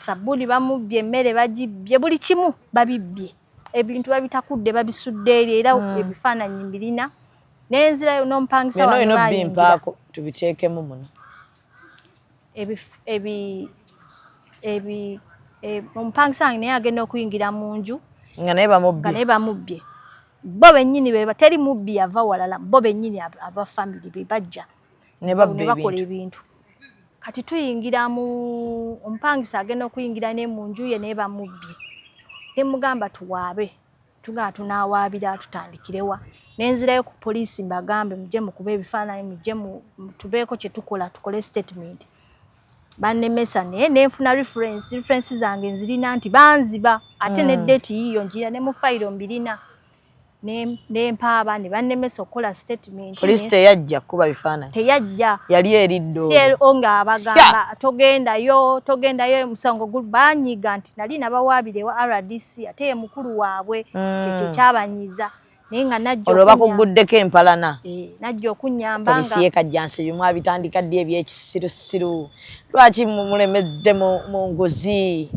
sabbuuni bamubbye emmere bagibbye buli kimu babibbye ebintu babitakudde babisudde eri era ebifaananyi mbirina n'enzirayo n'omupangisa wange bimpimpaako tubiteekemu muno omupangisa wange naye agenda okuyingira mu nju nga naye bamubbye bo bennyini teri mubbi yava walala bo bennyini aba family be bajja ne bakola ebintu kati tuyingira mu omupangisa agenda okuyingira ne mu nju ye naye bamubbye ne mugamba tuwaabe tugaa tunaawaabira tutandikirewa nenzirayo ku poliisi mbagambe mujje mukuba ebifaananyi mujje tubeeko kye tukole statement bannemesa naye nenfuna reference zange nzirina nti banziba ate ne date yiyo njira ne mu fayiro mbirina nempaaba ne bannemesa okukola statement poliisi teyajja kuba bifaananyi teyajja yali eriddo nga abagamba togendayo musango banyiga nti nali nabawaabire wa RDC ate ye mukulu waabwe kyekyo kyabanyiza naye nga najja olwo bakuguddeko empalana najja okunyamba nga polisi y'ekajjansi bimwe abitandika ddi ebyekisirusiru lwaki mulemedde mu nguzi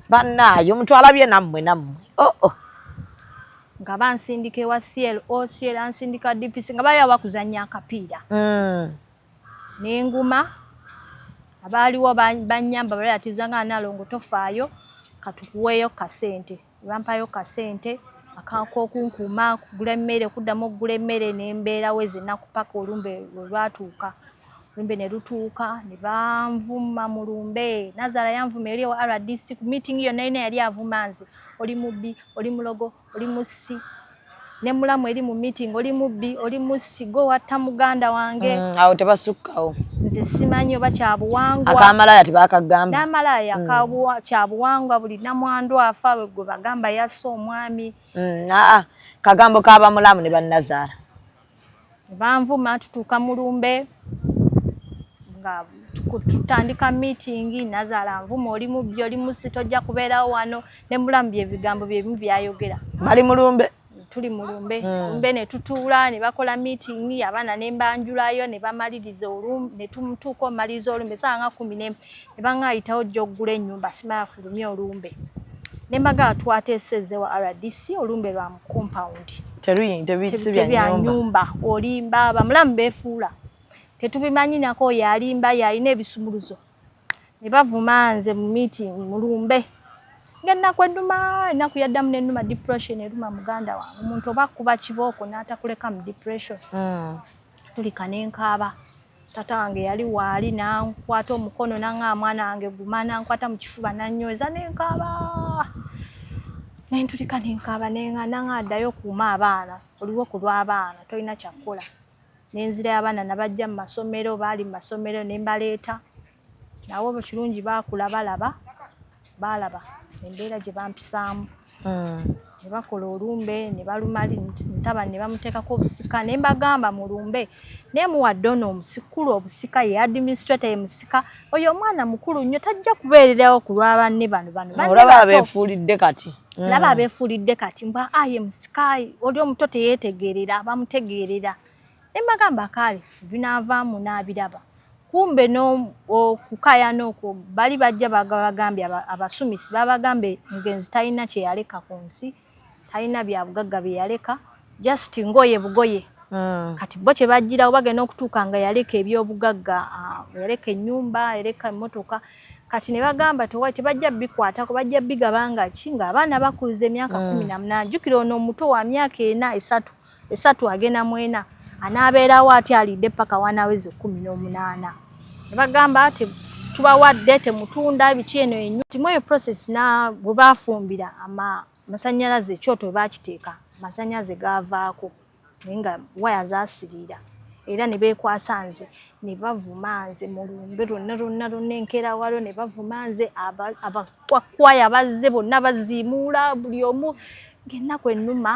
bannaayo mutwalabye nammwe nga bansindika ewa CL ansindika DPC nga bali abakuzanya akapiira n'enguma abaaliwo banyamba relatives nga nalongo tofaayo katukuweeyo kasente bampayo kasente akakokunkuuma kugula emmere kuddamu okugula emmere n'embeera weze nakupaka olumbe lwatuuka olumbe ne lutuuka ne banvuma mu lumbe Nazara yanvuma eri wa RDC ku meeting yonna ina yali avuma nze oli mubbi oli mulogo oli musi ne mulamu eri mu meeting oli mubbi oli musi go watta muganda wange awo tebasukkawo nze simanyi oba kyabuwangwa akamalaya tebakagamba n'amalaya kyabuwangwa buli namwandu afa gwe bagamba yasse omwami kagambo kaba mulamu ne bannazaala banvuma tutuuka mu lumbe nga tutandika meeting Nazaala nvuma oli mubbi oli musi tojja kubeerawo wano ne mulamu bye bigambo bye bimu byayogera bali mu lumbe tuli mu lumbe lumbe ne tutuula ne bakola meeting abaana ne mbanjulayo ne bamaliriza olumbe ne tumutuuka omaliriza olumbe saa nga 10 ne bangayitawo ojja okugula ennyumba simaya fulumye olumbe ne mbaga twateeseze wa RDC olumbe lwa mu compound tebya nyumba olimba bamulamu beefuula tetubimanyi nako yalimba yalina ebisumuluzo ne bavuma nze mu meeting mu lumbe ngenda kweduma enaku yaddamu n'ennuma depression eruma muganda wange omuntu oba kuba kibooko n'atakuleka mu depression tulika nenkaaba tata wange yali waali nankwata omukono nanga mwana wange guma nankwata mu kifuba nannyoza nenkaaba nentulika nenkaaba nanga addayo kuuma abaana oliwo ku lw'abaana tolina kyakkola nenzira abaana nabajja mu masomero baali mu masomero ne mbaleeta nawo kirungi baakula balaba embeera gye bampisaamu ne bakola olumbe ne balumali ntaba ne bamuteekako obusika ne mbagamba mu lumbe naye muwadde ono omusikulu obusika ye administrator ye musika oyo omwana mukulu nnyo tajja kubeererawo ku lw'abanne bano olaba abeefuulidde kati laba abeefuulidde kati mbwa aye musika oli omuto teyeetegeerera bamutegeerera ne mbagamba kale binaavaamu n'abiraba kumbe okukaya n'okwo bali bajja bagambye abasumisi babagambe mugenzi talina kye yaleka ku nsi talina bya bugagga bye yaleka just ngoye bugoye kati bo kye bajjirawo bagenda okutuuka nga yaleka ebyobugagga yaleka ennyumba yaleka emmotoka kati ne bagamba tebajja bikwatako bajja bigabanga ki ng'abaana bakuza emyaka 18 jjukira ono omuto wa myaka 3 agenda mu 4 anaabeerawo ati alidde paka wanaweze 18 ne bagamba ati tubawadde temutunda biki eno enyu timwe process na bwe bafumbira amasanyalaze ekyoto bakiteeka amasanyalaze gavaako nga waya zasirira era ne beekwasanze ne bavumanze mu lumbe lonna enkera walo ne bavumanze abakwaya bazze bonna baziimuula buli omu ng'ennaku ennuma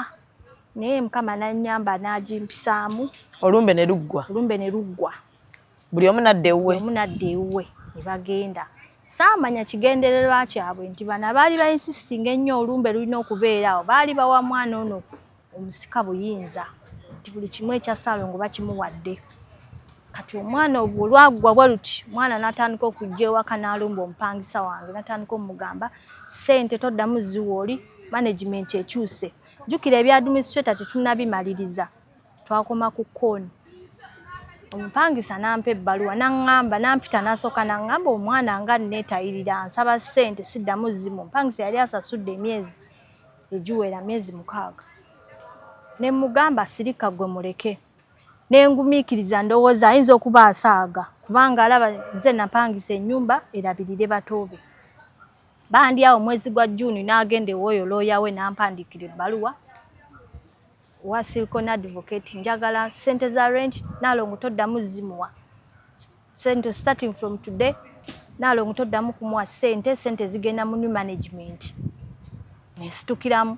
naye Mukama n'annyamba n'agimpisaamu olumbe ne luggwa buli omu nadda ewuwe ne bagenda saamanya kigendererwa kyabwe nti bano baali ba insisting ennyo olumbe lulina okubeerawo baali bawa mwana ono omusika buyinza nti buli kimu ekya Ssaalongo bakimuwadde kati omwana obwo olwagwa bwe luti mwana n'atandika okujja ewaka n'alumba omupangisa wange n'atandika omugamba ssente toddamu ziwa oli management ekyuse jjukira ebya administrator tetunnabimaliriza twakoma ku kooni omupangisa n'ampa ebbaluwa n'aŋŋamba n'ampita n'asooka n'aŋŋamba omwana nga neetayirira nsaba ssente siddamu zimu omupangisa yali asasudde emyezi egiwera myezi 6 ne mugamba sirika gwe muleke nengumiikiriza ndowooza ayinza okuba asaaga kubanga alaba nze napangisa ennyumba erabirire batoobe bandi awo mwezi gwa June n'agenda ew'oyo looya we n'ampandiikira ebbaluwa wa Silicon Advocate njagala ssente za rent Nnaalongo toddamu zimuwa ssente starting from today Nnaalongo toddamu kumuwa ssente zigenda mu new management nesitukiramu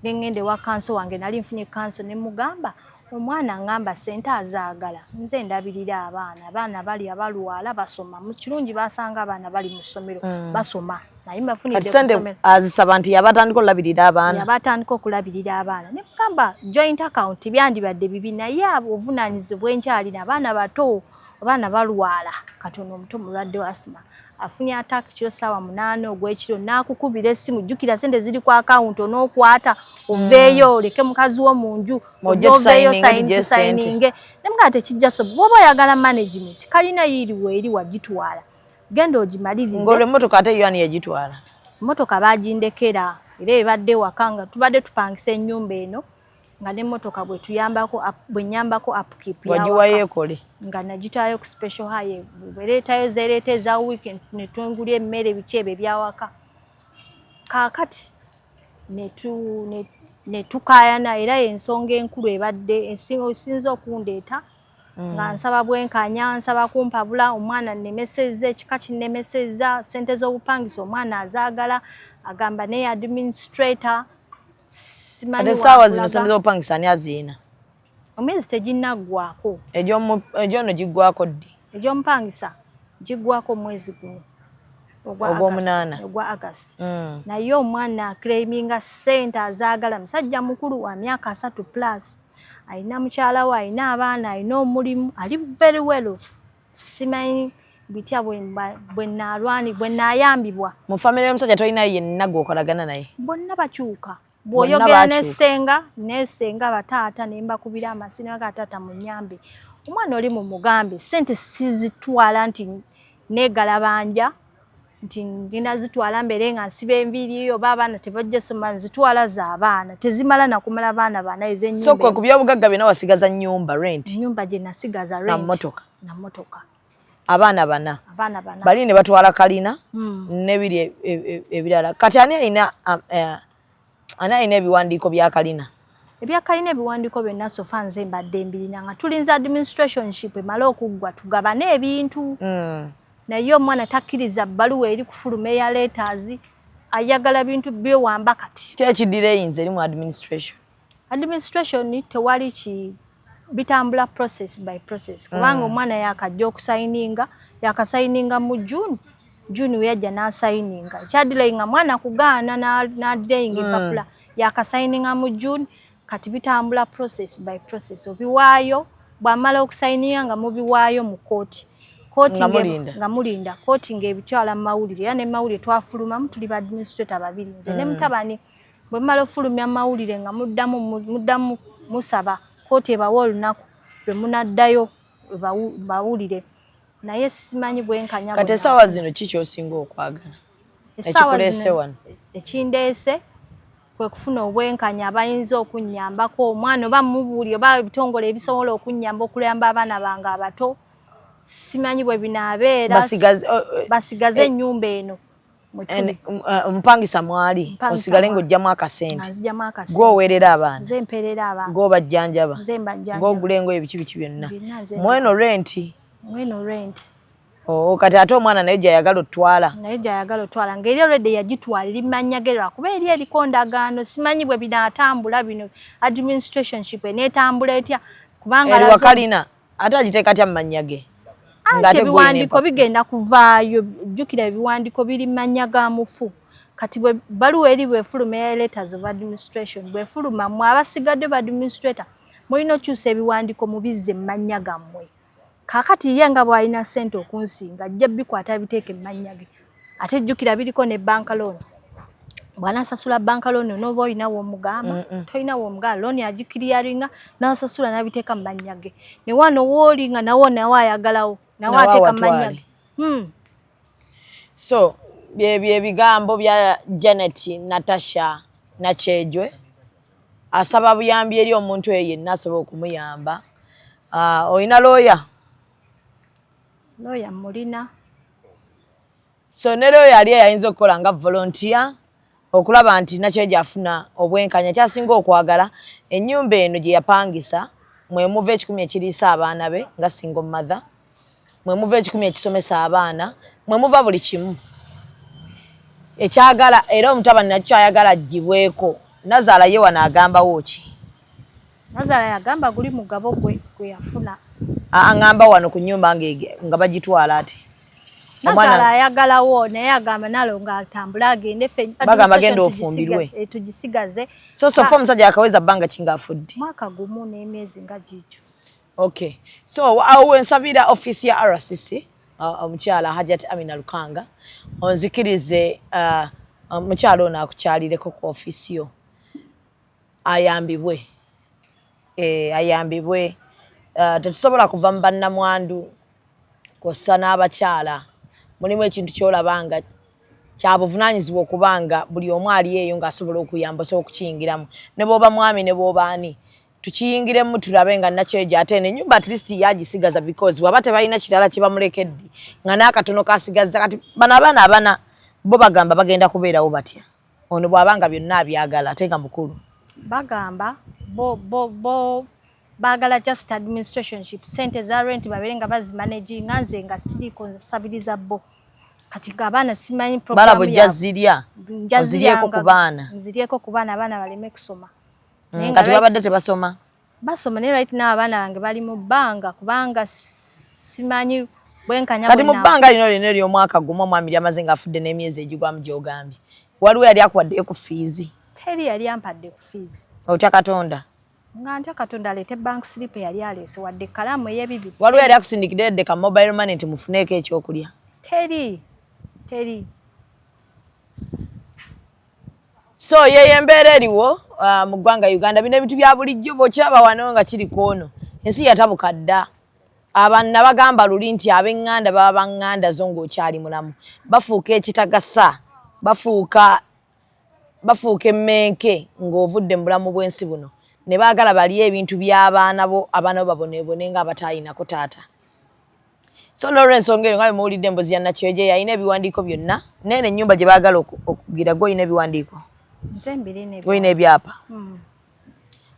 ngende wa kanso wange nali nfunye kanso ne mugamba omwana ngamba ssente azaagala nze ndabirira abaana bali abalwala basoma mu kirungi basanga abaana bali mu ssomero basoma naye bafunidde kusomero azisaba nti yabatandika okulabirira abaana ne mugamba joint account byandibadde bibi naye abo ovunaanyizibwa enkyali n'abaana bato abaana balwala katono omuto mulwadde wa asthma afunye attack kiro ssaawa 8 ogw'ekiro n'akukubira essimu jjukira ssente ziri ku account onookwata oveeyo oleke mukazi wo mu nju oveeyo sayininge nemugala tekijja so bw'oba oyagala management kalina yiriwe eri wagitwala genda ogimalirize ng'olwo emmotoka ate yo ani yagitwala emmotoka baagindekera era ebadde waka nga tubadde tupangisa ennyumba eno nga n'emmotoka bwe nyambako upkeep wagiwayo ekole nga nagitwalayo ku special hire bwereetayo zeereeta eza weekend ne twengulya emmere biki ebyo ebyawaka kaakati ne tukaayana era ensonga enkulu ebadde esinza okundeeta nga nsaba bwenkanya nsaba kumpabula omwana nnemesezza ekika kinnemesezza ssente z'obupangisa omwana azaagala agamba naye administrator ate essaawa zino ssente z'obupangisa ani aziina omwezi teginnaggwako egyono giggwako ddi egy'omupangisa giggwako omwezi guno ogwa August naye omwana aclaiminga ssente azaagala musajja mukulu wa myaka 3+ alina mukyala we alina abaana alina omulimu ali very well off simanyi bitya bwe naayambibwa mu famire y'omusajja tolinayo yenna gwokolagana naye bonna bakyuka bw'oyogera nesenga bataata ne mbakubira amasina gataata munyambe omwana oli mu mugambe ssente sizitwala nti neegalabanja nti ngenda zitwala mbere nga nsiba enviiri oba abaana tebajja soma nzitwala z'abaana tezimala nakumala baana bana ez'ennyumba so kwe ku byobugagga byonna wasigaza nnyumba rent ennyumba gye nasigaza rent na mmotoka abaana bana bali ne batwala kalina n'ebiri ebirala kati ani alina ebiwandiiko bya kalina ebyakalina ebiwandiiko byonna sofa nze mbadde mbirina nga tulinza administrationship emala okuggwa tugabane ebintu naye omwana takkiriza bbaluwa eri kufuluma eya letters ayagala bintu byewamba kati kyekiddira eyinza eri mu administration tewali bitambula process by process kubanga omwana yakajja yakasayininga mu June weyajja n'asayininga ekyadilayinga mwana kugaana n'adilayinga empapula yakasayininga mu June kati bitambula process by process obiwaayo bw'amala okusayininga nga mubiwaayo mu kooti nga mulinda kooti ng'ebitwala mu mawulire era ne mawulire twafulumamu tuli ba administrator babiri nze ne mutabani bwe mmala ofulumya mawulire nga muddamu musaba kooti ebawa olunaku lwe munaddayo bawulire naye simanyi bwenkanya kati essaawa zino ki kyosinga okwagala ekikuleese wano ekindeese kwe kufuna obwenkanya abayinza okunnyambako omwana oba mubuuli oba ebitongole ebisobola okunnyamba okulamba abaana bange abato simanyi bwe binaabeera basigaze ennyumba eno omupangisa mwali osigale ng'ojjamu akasente gw'oweerera abaana gw'obajjanjaba gw'ogula engoye biki byonna mweno renti kati ate omwana naye gy'ayagala otwala ng'eri olwedde yagitwala eri Manyage lwakuba eri eriko ndagaano simanyi bwe binaatambula bino administrationship eneetambula etya kubanga eri wakalina ate agiteeka atya mu Manyage ebiwandiiko bigenda kuvaayo jjukira ebiwandiiko biri Manyaga mufu kati bwe baluwa eri bwefuluma ya letters of administration bwefuluma mmwe abasigadde ba administrator mulina okyusa ebiwandiiko mubizze Manyaga mmwe kaakati ye nga bw'alina ssente okunsinga ajja bikwata biteeke Manyage ate jjukira biriko ne banka loan bw'anaasasula banka loan n'oba olinawo omugamba tolinawo omugamba loan agikiriyaringa n'asasula n'abiteeka mu Manyage ne wano w'oli nga nawo ayagalawo nawo ateeka mu Manyage so ebigambo bya Janet Natasha Nakyejwe asaba buyambi eri omuntu eyo yenna asobola okumuyamba olina looya mulina so ne looya ali ayinza okukola nga volunteer okulaba nti Nakyejwe afuna obwenkanya kyasinga okwagala ennyumba eno gye yapangisa mwe muva 10 ekiriisa abaana be nga single mother mwe muva 10 ekisomesa abaana mwe muva buli kimu ekyagala era omutabani nakyo ayagala agibweko Nazaala ye wano agambawo ki Nazaala yagamba guli mugabo gwe yafuna aŋŋamba wano ku nnyumba nga bagitwala ate Nazaala ayagalawo naye agamba nalo ng'atambula agende bagamba agenda ofumbirwe tugisigaze so fa omusajja akaweza bbanga kinga afudde mwaka gumu n'emyezi nga gikyo okay so awo nsabira office ya RCC omukyala Hajat Amina Lukanga onzikirize omukyala ono akukyalireko ku office yo ayambibwe tetusobola kuva mu bannamwandu kossa n'abakyala mulimu ekintu kyolabanga kyabuvunaanyizibwa okubanga buli omu ali eyo ng'asobola okuyamba osobola okukiyingiramu ne bw'oba mwami ne bw'oba ani tukiyingiremu tulabe nga Nakyejwe ate ennyumba at least yagisigaza because waba tebalina kirala kye bamulekedde nga n'akatono kasigaza kati bano abaana abana bo bagamba bagenda kubeerawo batya ono bw'abanga byonna abyagala ate nga mukulu bagamba bo baagala just administrationship sente za rent babeere nga bazimanaginga nze nga siriiko nsabiriza bo kati abaana simanyi bala bujja zirya oziryeko ku baana nziryeko ku baana abaana baleme kusoma kati babadde tebasoma basoma naye right now abaana bange bali mu bbanga kubanga simanyi bwenkanya kati mu bbanga lino ery'omwaka gumu omwami lyamaze ng'afudde n'emyezi egigwamu gy'ogambye waliwo yali akuwaddeyo ku fiizi teri yali ampadde ku fiizi otya Katonda nga ntya Katonda aleete bank slip yali aleese wadde ekkalaamu ey'ebibiri waliwo yali akusindikidde ka mobile money nti mufuneeko ekyokulya teri so yeye embeera eriwo mu ggwanga Uganda bino ebintu bya bulijjo bw'okiraba wano nga kiri kwono ensi yatabuka dda abanna bagamba luli nti ab'eŋŋanda baba baŋŋanda zo ng'okyali mulamu bafuuka ekitagasa bafuuka emmenke ng'ovudde mu bulamu bw'ensi buno ne baagala baliyo ebintu by'abaana bo abaana bo baboneebone ng'abataayinako taata so n'olw'ensonga eyo nga bwe muwulidde emboozi ya Nakyejwe yalina ebiwandiiko byonna neeno ennyumba gye baagala okugira gw'olina ebiwandiiko gw'olina ebyapa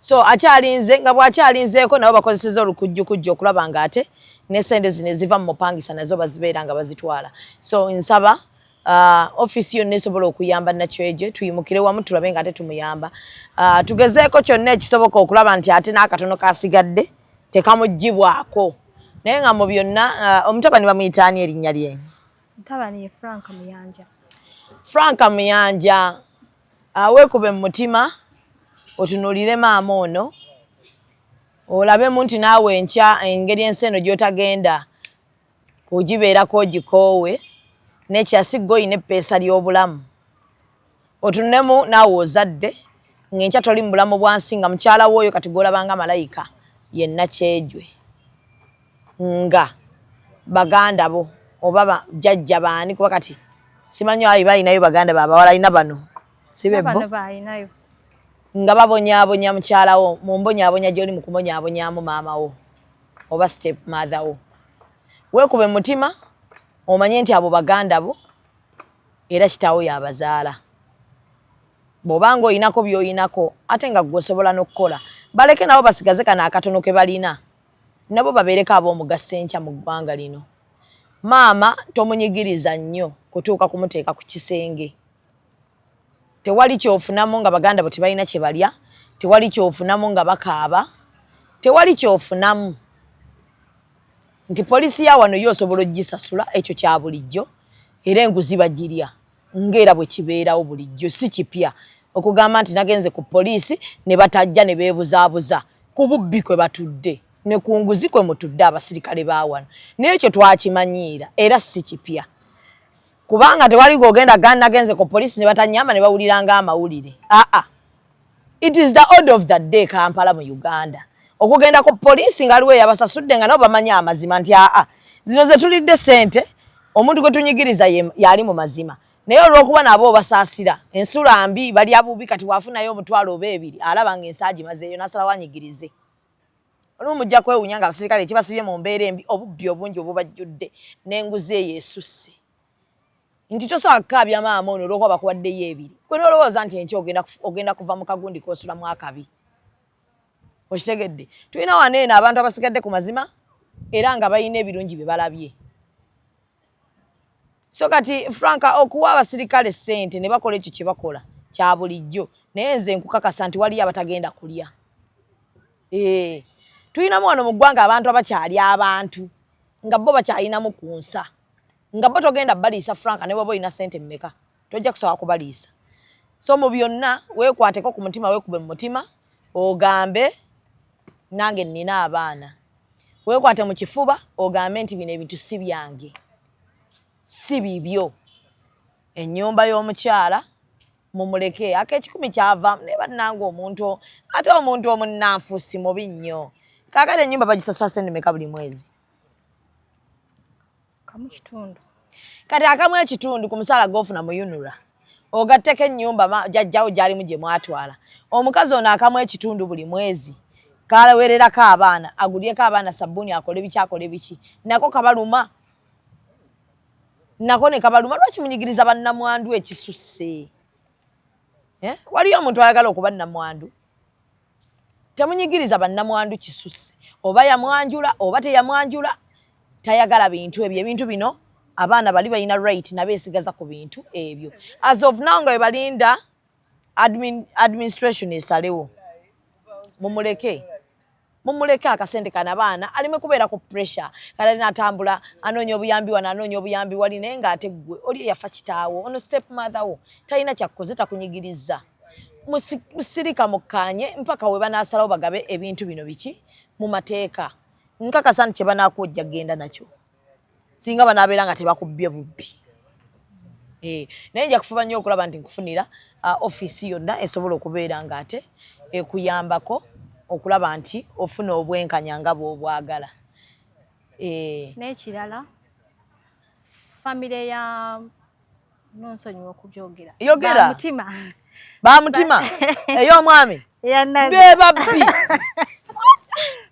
so akyalinze nga bw'akyalinzeeko nabo bakozeseza olukujjukujju okulaba ng'ate n'essente zino eziva mu mupangisa nazo bazibeera nga bazitwala so nsaba office yonna esobola okuyamba Nakyejwe tuyimukire wamu tulabe ng'ate tumuyamba tugezeeko kyonna ekisoboka okulaba nti ate n'akatono kasigadde tekamuggyibwako naye nga mu byonna omutabani bamuyita ani erinnya lye mutabani ye Franka Muyanja weekube mu mutima otunuulire maama ono olabemu nti naawe enkya engeri ensi eno gy'otagenda kugibeerako ogikoowe n'ekyasigga oyina eppeesa ly'obulamu otunemu naawe ozadde ng'enkya toli mu bulamu bwansi nga mukyala w'oyo kati gw'olabanga malayika ye Nakyejwe nga baganda bo oba jjajja baani kuba kati simanyi ali balinayo baganda baabawala alina bano sibebbo nga babonyaabonya mukyalawo mu mbonyaabonya gy'oli mu kubonyaabonyaamu maama wo oba step mother wo weekube mutima omanye nti abo baganda bo era kitaawo yabazaala bw'obanga oyinako by'oyinako ate nga gwe osobola n'okukola baleke nabo basigaze kana akatono ke balina nabo babeereko ab'omugaso enkya mu ggwanga lino. Maama tomunyigiriza nnyo kutuuka kumuteeka ku kisenge. Tewali kyofunamu nga baganda bo tebalina kye balya, tewali kyofunamu nga bakaaba, tewali kyofunamu nti poliisi ya wano yo osobola ogisasula, ekyo kya bulijjo era enguzi bagirya ng'era bwe kibeerawo bulijjo, si kipya okugamba nti nagenze ku poliisi ne batajja ne beebuzaabuza ku bubbi kwe batudde ne ku nguzi kwe mutudde abasirikale ba wano. Naye ekyo twakimanyiira era si kipya kubanga tewali gogenda nagenze ku poliisi ne batanyamba ne bawuliranga amawulire. It is the order of the day Kampala mu Uganda. Okugenda ku poliisi nga aliwo yabasasudde nga nabo bamanya amazima nti zino ze tulidde ssente omuntu gwe tunyigiriza yali mu mazima. Naye olw'okuba nabo basaasira ensula mbi bali abubi kati waafunayo omutwalo oba ebiri alaba ng'ensaagi mazeeyo n'asalawo anyigirize. Olumu mujja kwewunya nga abasirikale kibasibye mu mbeera embi obubbi obungi obubajjudde n'enguzi eyo esusse. Nti tosobola kukaabya maama ono olw'okuba bakuwaddeyo ebiri. Gwe n'olowooza nti enkya ogenda kuva mu kagundi k'osulamu akabi. Okitegedde? Tulina wano eno abantu abasigadde ku mazima era nga balina ebirungi bye balabye. So kati Franka okuwa abasirikale ssente ne bakola ekyo kye bakola kya bulijjo naye nze nkukakasa nti waliyo abatagenda kulya. Tulinamu wano mu ggwanga abantu abakyali abantu nga bo bakyalinamu ku nsa nga bo togenda baliisa Franka ne bw'oba olina ssente mmeka tojja kusobola kubaliisa. So mu byonna weekwateko ku mutima weekube mu mutima ogambe nange nnina abaana. Weekwate mu kifuba ogambe nti bino ebintu si byange si bibyo. Ennyumba y'omukyala mumuleke ak'ekikumi kyava ne bannanga omuntu ate omuntu omunnanfuusi mubi nnyo. Kaakati ennyumba bagisasula ssente mmeka buli mwezi? Kamu kitundu. Kati akamu ekitundu ku musaala gw'ofuna mu UNRA ogatteko ennyumba jjajjawo gy'alimu gye mwatwala. Omukazi ono akamu ekitundu buli mwezi kaalawererako abaana agulyeko abaana sabbuuni akole biki akole biki nako kabaluma. Nako ne kabaluma lwaki munyigiriza bannamwandu ekisusse? Waliyo omuntu ayagala okuba nnamwandu? Temunyigiriza bannamwandu kisusse. Oba yamwanjula oba teyamwanjula tayagala bintu ebyo. Ebintu bino abaana bali balina right nabeesigaza ku bintu ebyo. As of now nga we balinda administration esalewo. Mumuleke akasente kana baana alime kubeera ku pressure kala natambula anoonya obuyambi wano anoonya obuyambi wali naye ng'ate ggwe oli yafa kitaawo ono step mother wo talina kyakkoze takunyigiriza. Musirika mukkanye mpaka we banaasalawo bagabe ebintu bino biki mu mateeka. Nkakasa nti kye banaakwojja genda nakyo singa banaabeera nga tebakubbye bubbi. Naye nja kufuba nnyo okulaba nti nkufunira ofiisi yonna esobola okubeera ng'ate ekuyambako okulaba nti ofuna obwenkanya nga bw'obwagala. N'ekirala famire ya nonsonyiwa okugyogera. Yogera. Bamutima ey'omwami be babbi.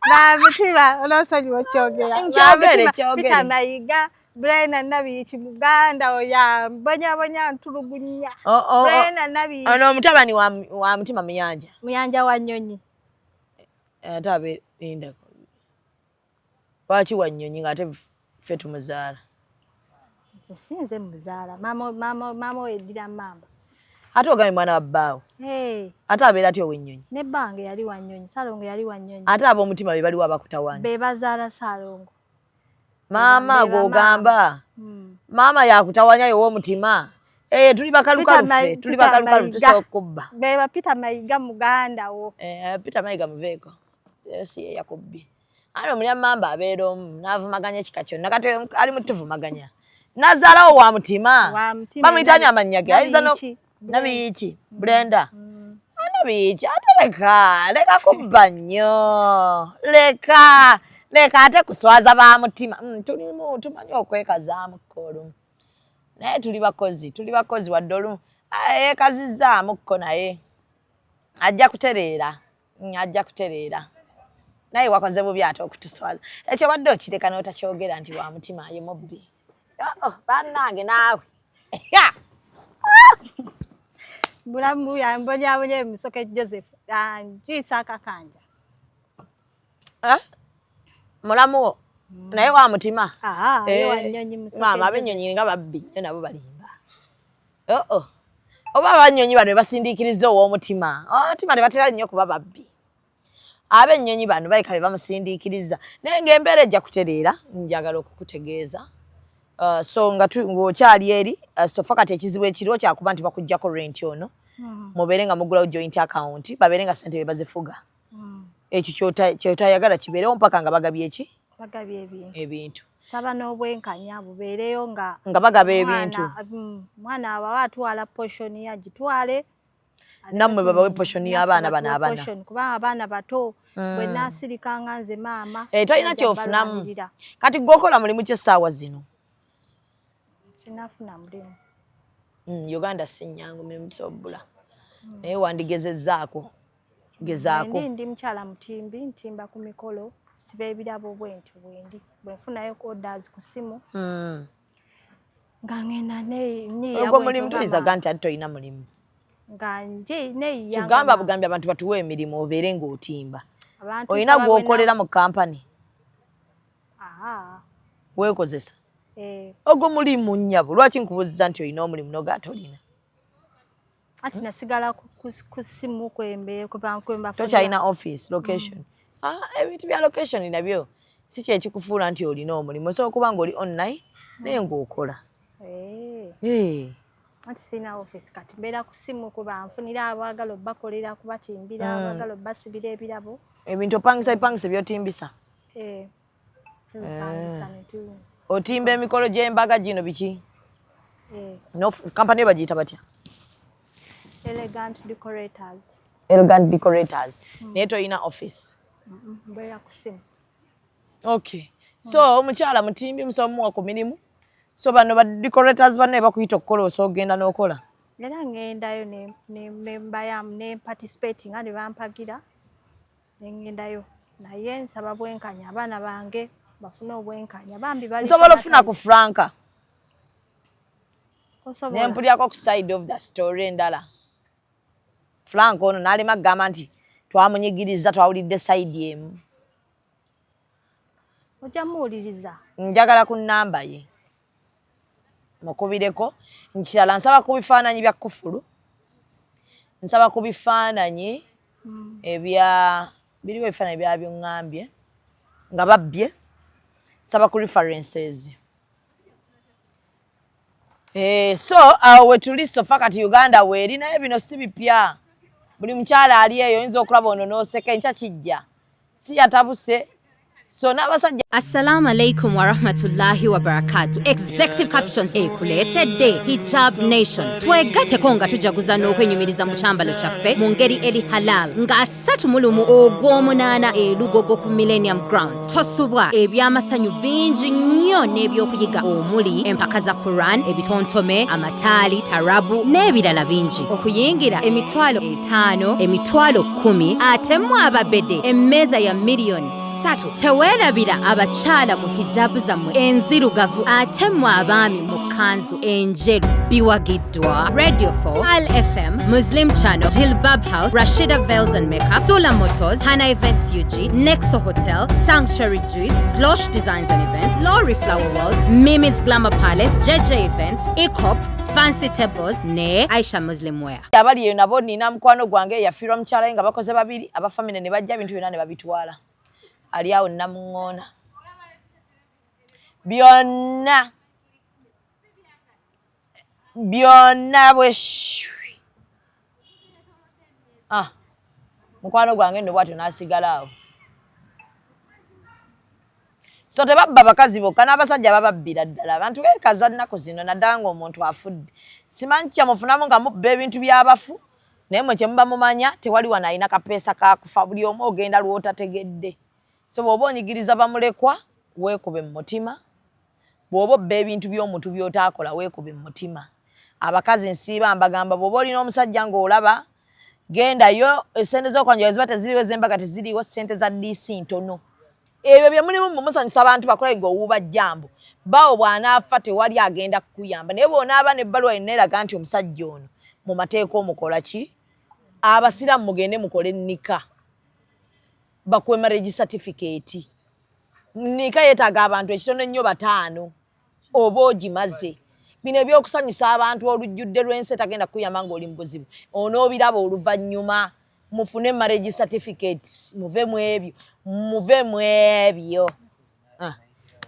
Bamutima nonsonyiwa okyogera. Kyogere. Peter Mayiga Brenda Nabiiki Muganda oya bonya ntulugunya. Brenda Nabiiki ono omutabani wa Mutima Muyanja wa Nnyonyi. Ate linda lwaki wa Nnyonyi ng'ate ffe tumuzaala? Sinze muzaala maama weddira mamba. Ate ogambe mwana wa bbaawo. Ate abeera atya ow'Ennyonyi? Ne bbange yali wa Nnyonyi, Saalongo yali wa Nnyonyi. Ate ab'omutima be baliwo abakutawaanya? Be bazaala Saalongo. Maama gw'ogamba maama yakutawaanya yo ow'omutima. Tuli bakalukalu ffe, tuli bakalukalu tusobola okubba. Be ba Peter Mayiga muganda wo. Peter Mayiga muveeko. Si ye yakubbye. Ano Munyamamba abeera omu n'avumaganya ekika kyonna kati ali mu tuvumaganya. Nazaalawo wa mutima. Bamuyitaani amannya ge ayinza Nabiiki Brenda. Nabiiki ate leka kubba nnyo. Leka ate kuswaza ba mutima. Tumanyi okwekazaamu olumu. Naye tuli bakozi wadde olumu yeekazizzaamu kko naye ajja kutereera. naye wakoze bubi ate okutuswaza ekyo badde okireka n'otakyogera nti wa mutima ye mubbi bannange naawe Bulamu yambonyabonye Musoke Joseph njiisa akakanja. Mulamu naye wa mutima Wanyonyi Musoke maama abenyonyi nga babbi nabo balimba oba abanyonyi bano basindiikiriza ow'omutima omutima ne batera nnyo kuba babbi abennyonyi bano bayikabe bamusindiikiriza naye ng'embeera ejja kutereera njagala okukutegeeza so nga ng'okyali eri sofa kati ekizibu ekiriwo kyakuba nti bakuggyako rent ono mubeere nga mugulawo joint account babeere nga ssente be bazifuga ekyo kyotayagala kibeerewo mpaka nga bagabye eki bagabye ebintu saba n'obwenkanya bubeereyo nga bagaba ebintu mwana abawa atwala portion yagitwale nammwe babawe portion y'abaana bano abana kubanga abaana bato bwe naasirikanga nze maama tolina kyofunamu kati gwokola mulimu ky'essaawa zino sinafuna mulimu Uganda si nnyangu mirimu kisobula naye wandigezezzaako gezaako ndi mukyala mutimbi ntimba ku mikolo siba ebirabo bwenti bwendi bwenfunayo orders ku simu nga ngenda ogwo mulimu toyizaga nti ati toyina mulimu nga nje neyiyanga tugamba bugambye abantu batuwe emirimu obeere ng'otimba olina gw'okolera mu kampani weekozesa ogwo mulimu nnyabo lwaki nkubuuziza nti olina omulimu noga tolina ati nasigala ku simu kwemba tokyalina office location ebintu bya location nabyo si kyekikufuula nti olina omulimu osobola okuba nga oli online naye ng'okola ati sina office kati mbeera ku simu kuba nfunira abaagala obbakolera kubatimbira abaagala obbasibira ebirabo ebintu opangisa byotimbisa otimba emikolo gy'embaga gino biki kampani bagiyita batya Elegant decorators naye toyina office mbeera ku simu okay so omukyala mutimbi musomuwa ku mirimu so bano ba decorators banne bakuyita okukola osobola ogenda n'okola era ngendayo nembayamu ne participating nga ne bampagira nengendayo naye nsaba bwenkanya abaana bange bafune obwenkanya bambi bali nsobola ofuna ku Franka nempulyako ku side of the story endala Frank ono n'alema kugamba nti twamunyigiriza twawulidde side emu ojja muwuliriza njagala ku nnamba ye mukubireko nkirala nsaba ku bifaananyi bya kufulu nsaba ku bifaananyi biriwo ebifaananyi bya byoŋŋambye nga babbye nsaba ku references so awo wetuli sofa kati Uganda weeri naye bino si bipya buli mukyala ali eyo oyinza okulaba ono n'oseka enkya kijja si yatabuse so n'abasajja Assalamu alaikum wa rahmatullahi wa barakatuh. Executive captions ekuleetedde Hijab Nation. Twegateko nga tujaguza n'okwenyumiriza mu kyambalo kyaffe mu ngeri eri halal nga 3 ogw'omunaana Lugogo ku Millennium Grounds. Tosubwa ebyamasanyu bingi nnyo n'ebyokuyiga omuli empaka za Quran, ebitontome, amataali, tarabu n'ebirala bingi. Okuyingira emitwalo 5, emitwalo 10 ate mu ababede emmeeza ya miliyoni 3. Teweerabira abakyala mu hijabu zammwe enzirugavu ate mu abaami mu kanzu enjeru biwagiddwa. Radio 4, Al FM, Muslim Channel, Jilbab House, Rashida Veils and Makeup, Sula Motors, Hana Events UG, Nexo Hotel, Sanctuary Juice, Glosh Designs and Events, Lori Flower World, Mimi's Glamour Palace, JJ Events, Ecop, Fancy Tables ne Aisha Muslim Wear. Abali yo nabo nina mukwano gwange yafiirwa mukyala nga bakoze babiri abafamine ne bajja bintu byonna ne babitwala. Ali awo namuŋŋoona byonna bweshwi mukwano gwange nno bwatyo n'asigala awo so tebabba bakazi bokka n'abasajja bababbira ddala abantu beekaza nnaku zino naddala ng'omuntu afudde simanyi kyamufunamu nga mubba ebintu by'abafu naye mwe kyemuba mumanya tewali wano alina kapeesa kakufa buli omu ogenda lw'otategedde. So bw'oba onyigiriza bamulekwa weekube mu mutima bw'oba obba ebintu by'omuntu by'otaakola weekube mu mutima. Abakazi nsiiba mbagamba bw'oba olina omusajja ng'olaba gendayo esente z'okwanjula ziba teziriwo ez'embaga teziriwo sente za DC ntono ebyo bye mulimu mumusanyusa abantu bakola ng'owuuba jjambo bawo bw'anaafa tewali agenda kukuyamba naye bw'onaaba n'ebbaluwa yonna eraga nti omusajja ono mu mateeka omukola ki abasiraamu mugende mukole nika bakuwe marriage certificate nika yeetaaga abantu ekitono ennyo 5 oba ogimaze bino ebyokusanyusa abantu olujjudde lw'ensi etagenda kukuyamba ng'oli mu buzibu onoobiraba oluvannyuma mufune marriage certificates muve mu ebyo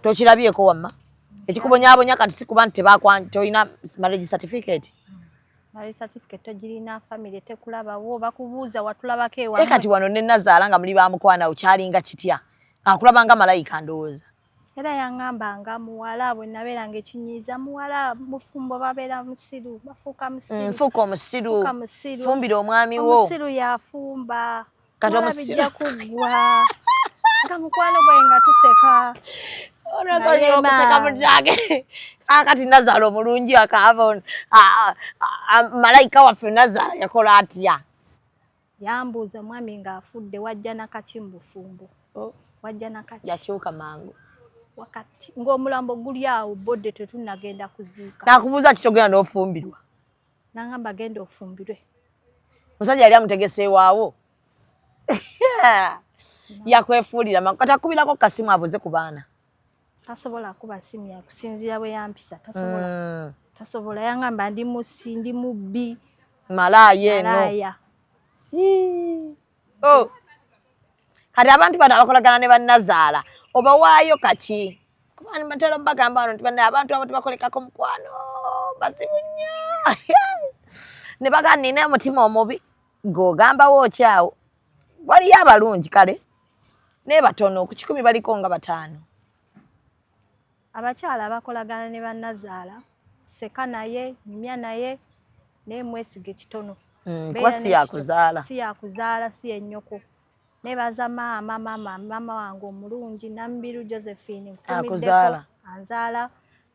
tokirabyeko wamma ekikubonyaabonya kati si kuba nti tolina marriage certificate marriage certificate togirina family tekulabawo bakubuuza watulabako ewa kati wano ne Nazaala nga muli bamukwana okyalinga kitya akulabanga malayika ndowooza era yaŋŋambanga muwala bwe nabeeranga ekinyiiza muwala mufumbo babeera musiru bafuuka musiru nfuuka omusiru fumbira omwami wo omusiru yafumba kati bijja kuggwa nga mukwano gwe nga tuseka onosonyiwa okuseka mutange kati Nazaala omulungi akaava malayika waffe Nazaala yakola atya yambuuza omwami ng'afudde wajja nakaki mu bufumbo wajja nakaki yakyuka mangu wakati ng'omulambo guli awo bodde tetunnagenda kuziika nakubuuza kitogenda n'ofumbirwa naŋŋamba genda ofumbirwe musajja yali amutegesewaawo yakwefuulira kati akubirako kasimu abuze ku baana tasobola kuba simu yakusinziira bwe yampisa tasobola yaŋŋamba ndi mubbi malaaya eno kati abantu bano abakolagana ne bannazaala obawaayo kaki kuba batera bagamba wano nti abantu abo tebakolekako mukwano bazibu nnyo ne bagamba nina omutima omubi ng'ogambawo okyawo waliyo abalungi kale naye batono ku 10 baliko nga 5 abakyala abakolagana ne bannazaala seka naye nyumya naye naye mwesige kitono kuba si yakuzaala si yennyoko nebaza mama wange omulungi Nambiru Josephine akuzaala anzaala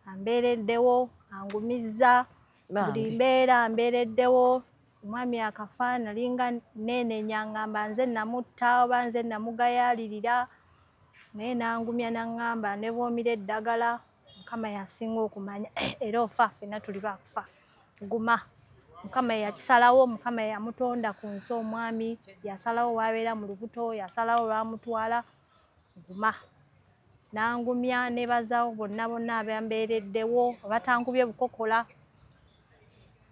ambeereddewo angumizza buli mbeera ambeereddewo omwami akafa nalinga neenenya ngamba nze namutta oba nze namugayaalirira naye nangumya naŋŋamba ne boomira eddagala Mukama yasinga okumanya era ofa ffenna tuli bakufa guma Mukama yakisalawo Mukama yamutonda ku nsi omwami yasalawo wabeera mu lubuto yasalawo lwamutwala guma nangumya nebazawo bonna abambeereddewo abatangubye bukokola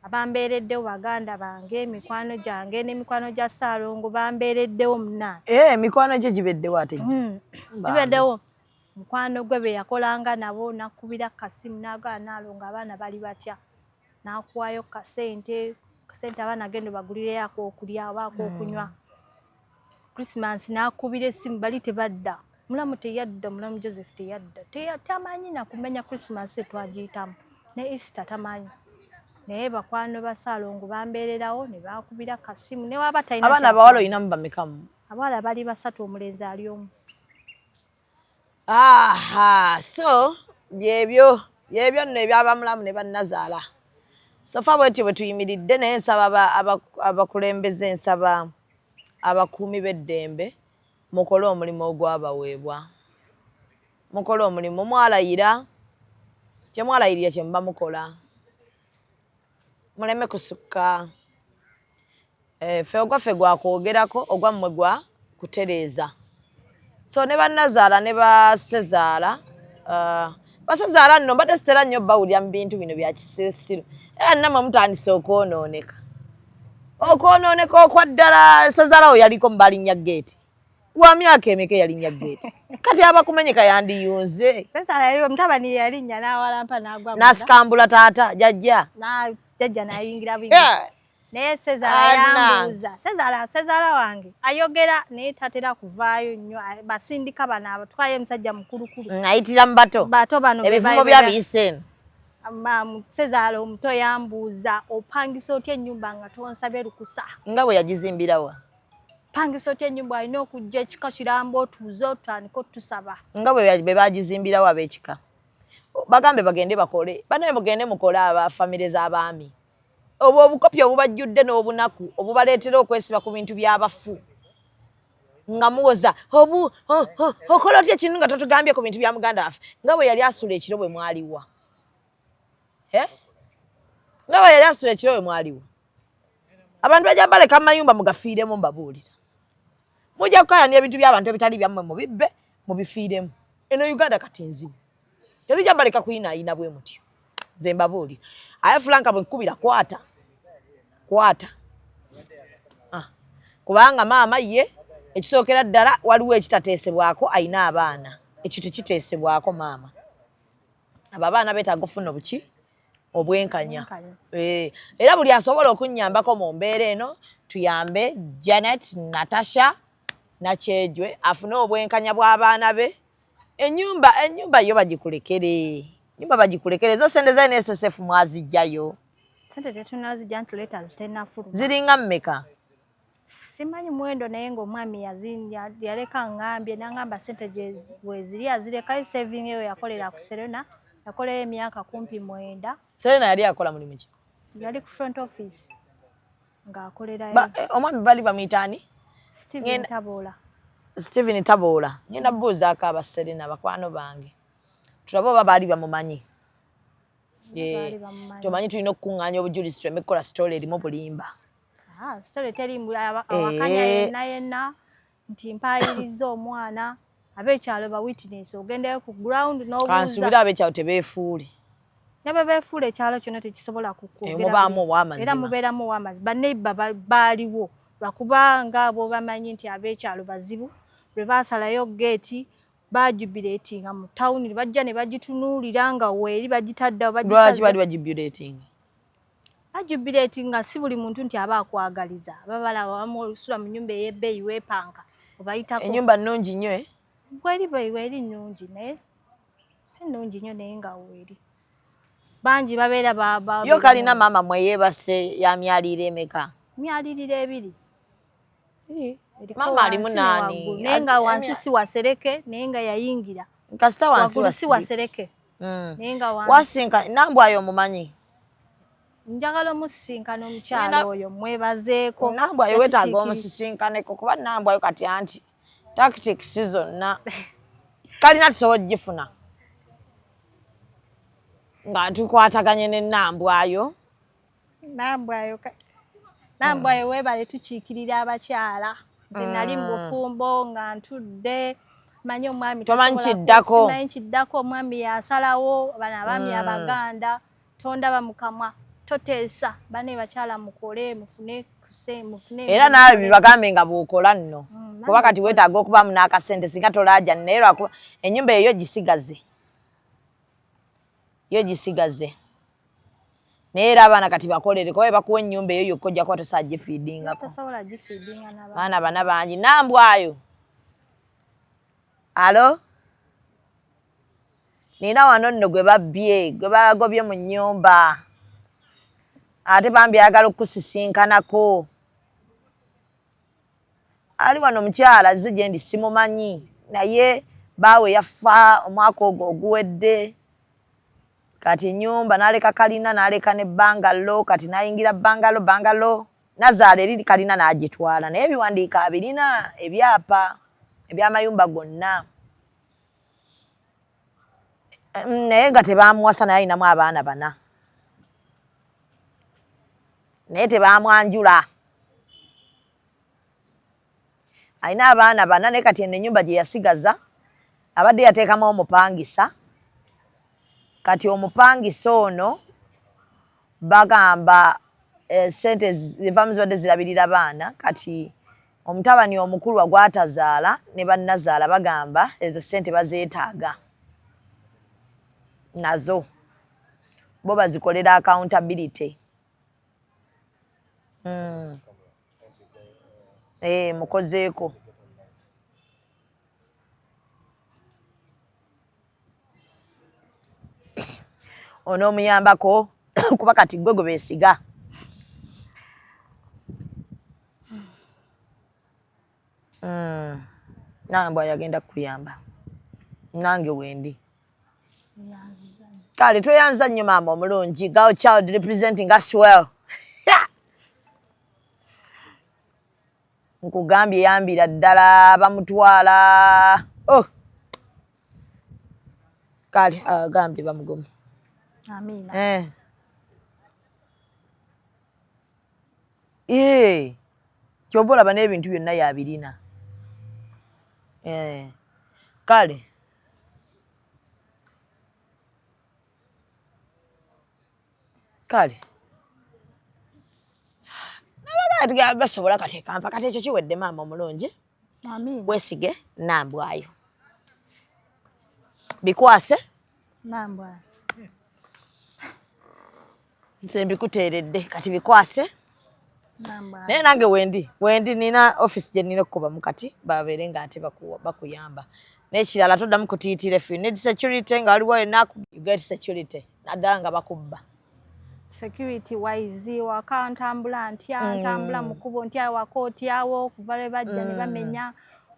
abambeereddewo baganda bange mikwano gyange n'emikwano gya Ssaalongo bambeereddewo munna emikwano gye gibeddewo ate gibeddewo mukwano gwe be yakolanga nabo nakubira kasimu n'agala Naalongo abaana bali batya nakuwayo kasente abaana gendo bagulireyako okulya obaako okunywa Christmas nakubira essimu bali tebadda mulamu teyadda mulamu Joseph teyadda tamanyi nakumenya Christmas twagiyitamu ne Easter tamanyi naye bakwano ba Ssaalongo bambeererawo ne bakubira kasimu ne waba talina abaana bawala olinamu bamekamu abawala bali 3 omulenzi ali omu so byebyo nno ebyabamulamu ne bannazaala sofa bwetyo bwe tuyimiridde naye nsaba abakulembeze nsaba abakuumi b'eddembe mukole omulimu ogwabaweebwa mukole omulimu mwalayira kyemwalayirira kye muba mukola muleme kusukka ffe ogwaffe gwakwogerako ogwammwe gwa kutereeza so ne bannazaala ne basezaala basezaala nno mbadde sitera nnyo bawulira mu bintu bino bya kisirusiru era namwe mutandise okwonooneka okwa ddala sezaalawo yaliko mu balinnya geeti wa myaka emeka yalinnya geeti kati abakumenyeka yandiyunze omutabani yalinnya n'awalampa n'agwa n'asikambula taata jajja n'ayingira bwingi naye Sezaala yambuuza Sezaala wange ayogera naye tatera kuvaayo nnyo basindika bano abatwaye musajja mukulukulu ayitira mu bato bano ebivumo byabiyise eno Sezaala omuto yambuuza opangisa otya ennyumba nga tonsabye lukusa nga bwe yagizimbirawa pangisa otya ennyumba alina okujja ekika kiramba otuuze otandika otusaba nga bwe bagizimbirawo ab'ekika bagambe bagende bakole banaye mugende mukole abafamire z'abaami obukopi obubajjudde n'obunaku obubaleetera okwesiba ku bintu by'abafu nga muwoza okola otya ekintu nga tatugambye ku bintu bya muganda waffe nga bwe yali asula ekiro bwe mwaliwa nga bwe yali asula ekiro bwe mwaliwa abantu bajja baleka mayumba mugafiiremu mbabuulira mujja kukayanira ebintu by'abantu ebitali byammwe mubibbe mubifiiremu eno Uganda kati nzibu tetujja baleka kuyinaayina bwe mutyo nze mbabuulira aye Franka bwe nkubira kwata kubanga maama ye ekisookera ddala waliwo ekitateesebwako ayina abaana ekyo tekiteesebwako maama abo abaana beetaaga okufuna obuki obwenkanya era buli asobola okunnyambako mu mbeera eno tuyambe Janet Natasha Nakyejwe afune obwenkanya bw'abaana be ennyumba yo bagikulekere ezo sente za NSSF mwazijjayo sente tetunazijja nti letters tenafuluma ziringa mmeka simanyi muwendo naye ng'omwami yaleka ngambye nangamba sente weziri azirekayo saving eyo yakolera ku Serena yakolera emyaka kumpi 9 Serena yali akola mulimu ki yali ku front office ng'akolerayo omwami bali bamuyitaani Stephen Taboola ngenda buuzaako aba Serena bakwano bange tulabe oba baali bamumanyi tomanyi tulina okukuŋŋaanya obujulizi tuleme kukola story erimu bulimba story terimu awakanya yenna nti mpaayiriza omwana ab'ekyalo ba witness ogendeyo ku ground n'obuuza kansuubira ab'ekyalo tebeefuule nabe beefuula ekyalo kyonna tekisobola mubaamu ow'amazima era mubeeramu ow'amazima baneiba baaliwo lwakubanga abo bamanyi nti ab'ekyalo bazibu lwe baasalayo geeti bajubileetinga mu tawuni bajja ne bagitunuulira nga weeri bagitaddawo lwaki bali bajubileetinga bajubileetinga si buli muntu nti aba akwagaliza babalaba bamusula mu nnyumba ey'ebbeeyi weepanka obayitako ennyumba nnungi nnyo weeri nnungi naye si nnungi nnyo naye nga weeri bangi babeera yo kalina maama mwe yeebase ya myaliro emeka myaliriro 2 maama alimu naani naye nga wansi si wasereke naye nga yayingira kasita wansi si wasereke naye nga wasinka nambwayo omumanyi njagala omusisinkana omukyalo oyo mwebazeeko nambwayo wetaaga omusisinkaneko kuba nambwayo kati anti tactics zonna kalina tusobola ogifuna nga tukwataganye ne nambwayo nambwayo webale tukiikirira abakyala nze nali mu bufumbo nga ntudde manyi omwami tomanyi kiddako omwami yasalawo bano abaami abaganda tondaba mukamwa toteesa bane bakyala mukole mufune era naawe bibagambe nga bw'okola nno kuba kati weetaaga okubaamu n'akasente singa tolaaja naye lwakuba ennyumba eyo gisigaze naye era abaana kati bakolere kuba bakuwa ennyumba eyo yokka ojja kuba tosobola gifiidingako baana bana bangi nambwayo alo nina wano nno gwe bagobye mu nnyumba ate bambi ayagala okukusisinkanako ali wano mukyala nze gye ndi simumanyi naye baawe yafa omwaka ogwo oguwedde kati ennyumba n'aleka kalina n'aleka ne bangalo kati n'ayingira bangalo nazaala eri kalina n'agitwala naye ebiwandiika abirina ebyapa eby'amayumba gonna naye nga tebaamuwasa naye ayinamu abaana 4 naye tebaamwanjula ayina abaana 4 naye kati eno ennyumba gye yasigaza abadde yateekamu omupangisa kati omupangisa ono bagamba sente zivaamu zibadde zirabirira baana kati omutabani omukulu gwatazaala ne bannazaala bagamba ezo sente bazeetaaga nazo bo bazikolera accountability mukozeeko onoomuyambako kuba kati gwe beesiga nambwa yagenda kukuyamba nange wendi kale tweyanza nnyo maama omulungi girl child representing us well nkugambye yambira ddala bamutwala kale agambye bamugomu Amina. kyova olaba n'ebintu byonna yabirina kale basobola kateekampa kati ekyo kiwedde maama omulungi Amina. weesige nambwayo bikwase Nambwa. nze mbikuteeredde kati bikwase Nambwa. naye nange wendi nina office gye nina okukubamu kati babeere nga ate bakuyamba n'ekirala toddamu kutiitira if you need security nga waliwo yenna you get security naddala nga bakubba Security wise waka ntambula ntambula mu kkubo ntya waka otyawo okuva lwe bajja ne bamenya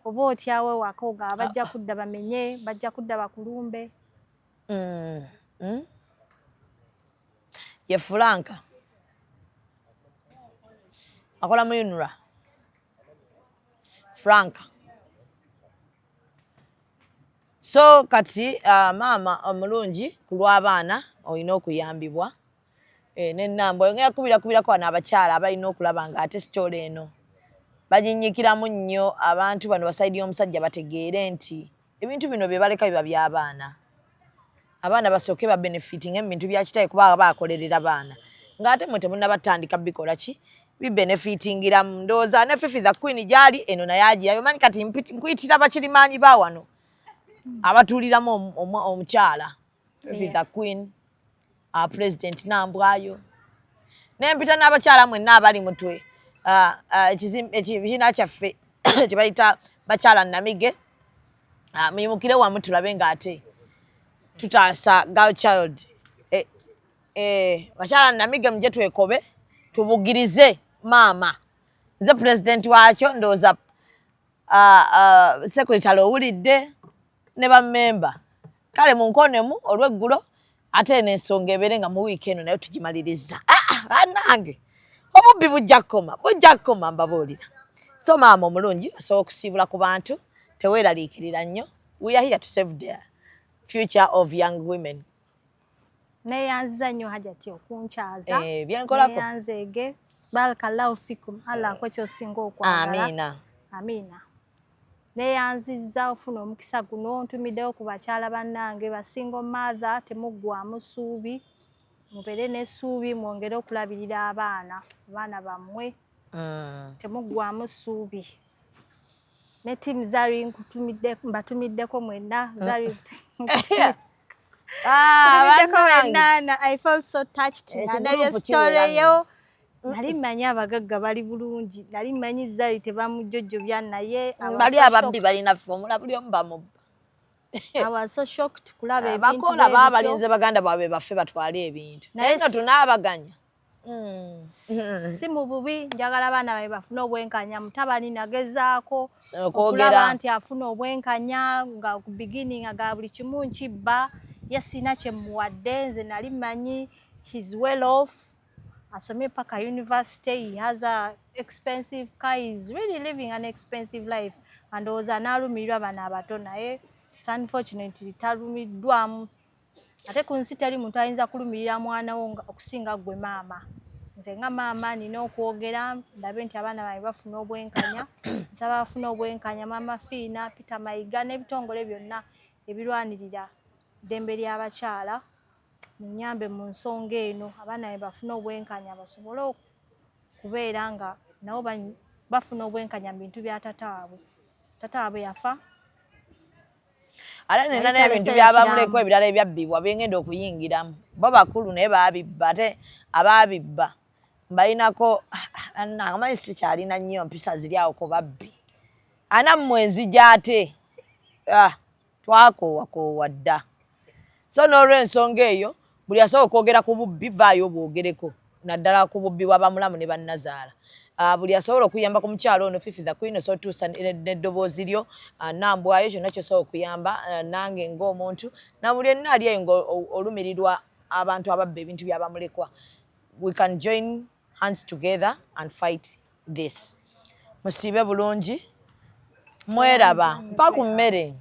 oba otyawo waka nga bajja kudda bamenye bajja kudda bakulumbe. Ye Franka akola mu UNRA Franka so kati maama omulungi ku lw'abaana olina okuyambibwa n'ennambwa ngenda kubirako wano abakyala abalina okulaba nga ate sitole eno baginyikiramu nnyo abantu bano basayidi y'omusajja bategeere nti ebintu bino bye baleka biba by'abaana abaana basooke ba benefiting ebintu bya kitaye kuba bakolerera baana ng'ate mwe temunnabatandika bikola ki bibenefitingiramu ndowooza ne Fifi the Queen gyali eno naye agirayo manyi kati nkuyitira bakirimaanyi ba wano abatuuliramu omukyala Fifi the Queen President Nambwayo nempita n'abakyala mwenna abali mutwe ekibiina kyaffe kye bayita bakyala Namige muyimukire wamu tulabe ng'ate tutaasa girl child bakyala Namige muje twekobe tubugirize maama nze president wakyo ndowooza secretary owulidde ne bammemba kale munkonemu olw'eggulo ate n'ensonga ebeere nga mu wiiki eno naye tugimaliriza bannange obubbi bujja kukoma mbabuulira so maama omulungi osobola okusiibula ku bantu teweeraliikirira nnyo we are here to save the future of young women neyanziza nnyo hajati okunkyaza byenkolako neyanzeege barakallahu fikum Allah akwe kyosinga okwagala amina neyanzizza ofuna omukisa guno ntumiddeyo ku bakyala bannange basingo mother temuggwamu ssuubi mubeere n'essuubi mwongere okulabirira abaana bammwe temuggwamu ssuubi ne tiimu zari mbatumiddeko mwenna zari I felt so touched nalabye story yo nali manyi abagagga bali bulungi nali manyi zari tebamujjojjobya naye bali ababbi balina fomula buli omu bamubba I was so shocked kulaba ebintu bakola baba balinze baganda baabwe baffe batwale ebintu naye no tunaabaganya si mu bubi njagala abaana babe bafune obwenkanya mutabani nagezaako okulaba nti afuna obwenkanya nga ku beginning aga buli kimu nkibba yasina kyemuwadde nze nali manyi he's well off asomye paka university he has a expensive car he's really living an expensive life andowooza n'alumirirwa bano abato naye unfortunately talumiddwamu ate ku nsi teri muntu ayinza kulumirira mwana wo okusinga gwe maama nze nga maama nina okwogera ndabe nti abaana bange bafuna obwenkanya nsaba bafuna obwenkanya maama Fiina Peter Mayiga n'ebitongole byonna ebirwanirira ddembe ly'abakyala munyambe mu nsonga eno abaana be bafuna obwenkanya basobole okubeera nga nabo bafuna obwenkanya mu bintu bya tata waabwe yafa ate nina n'ebintu byabamuleko ebirala ebyabbibwa byengenda okuyingiramu bo bakulu naye baabibba ate abaabibba mbalinako amanyi sikyalina nnyo mpisa ziri awo ku babbi ana mmwezi gyate twakoowakoowa dda so n'olw'ensonga eyo buli asobola okwogera ku bubbi vaayo bwogereko naddala ku bubbi bw'abamulamu ne bannazaala buli asobola okuyamba ku mukyalo ono Fifi the Queen osobola otuusa n'eddoboozi lyo Nambwayo kyonna ky'osobola okuyamba nange ng'omuntu na buli yenna ali eyo ng'olumirirwa abantu ababba ebintu by'abamulekwa we can join hands together and fight this musiibe bulungi mweraba mpa ku mmere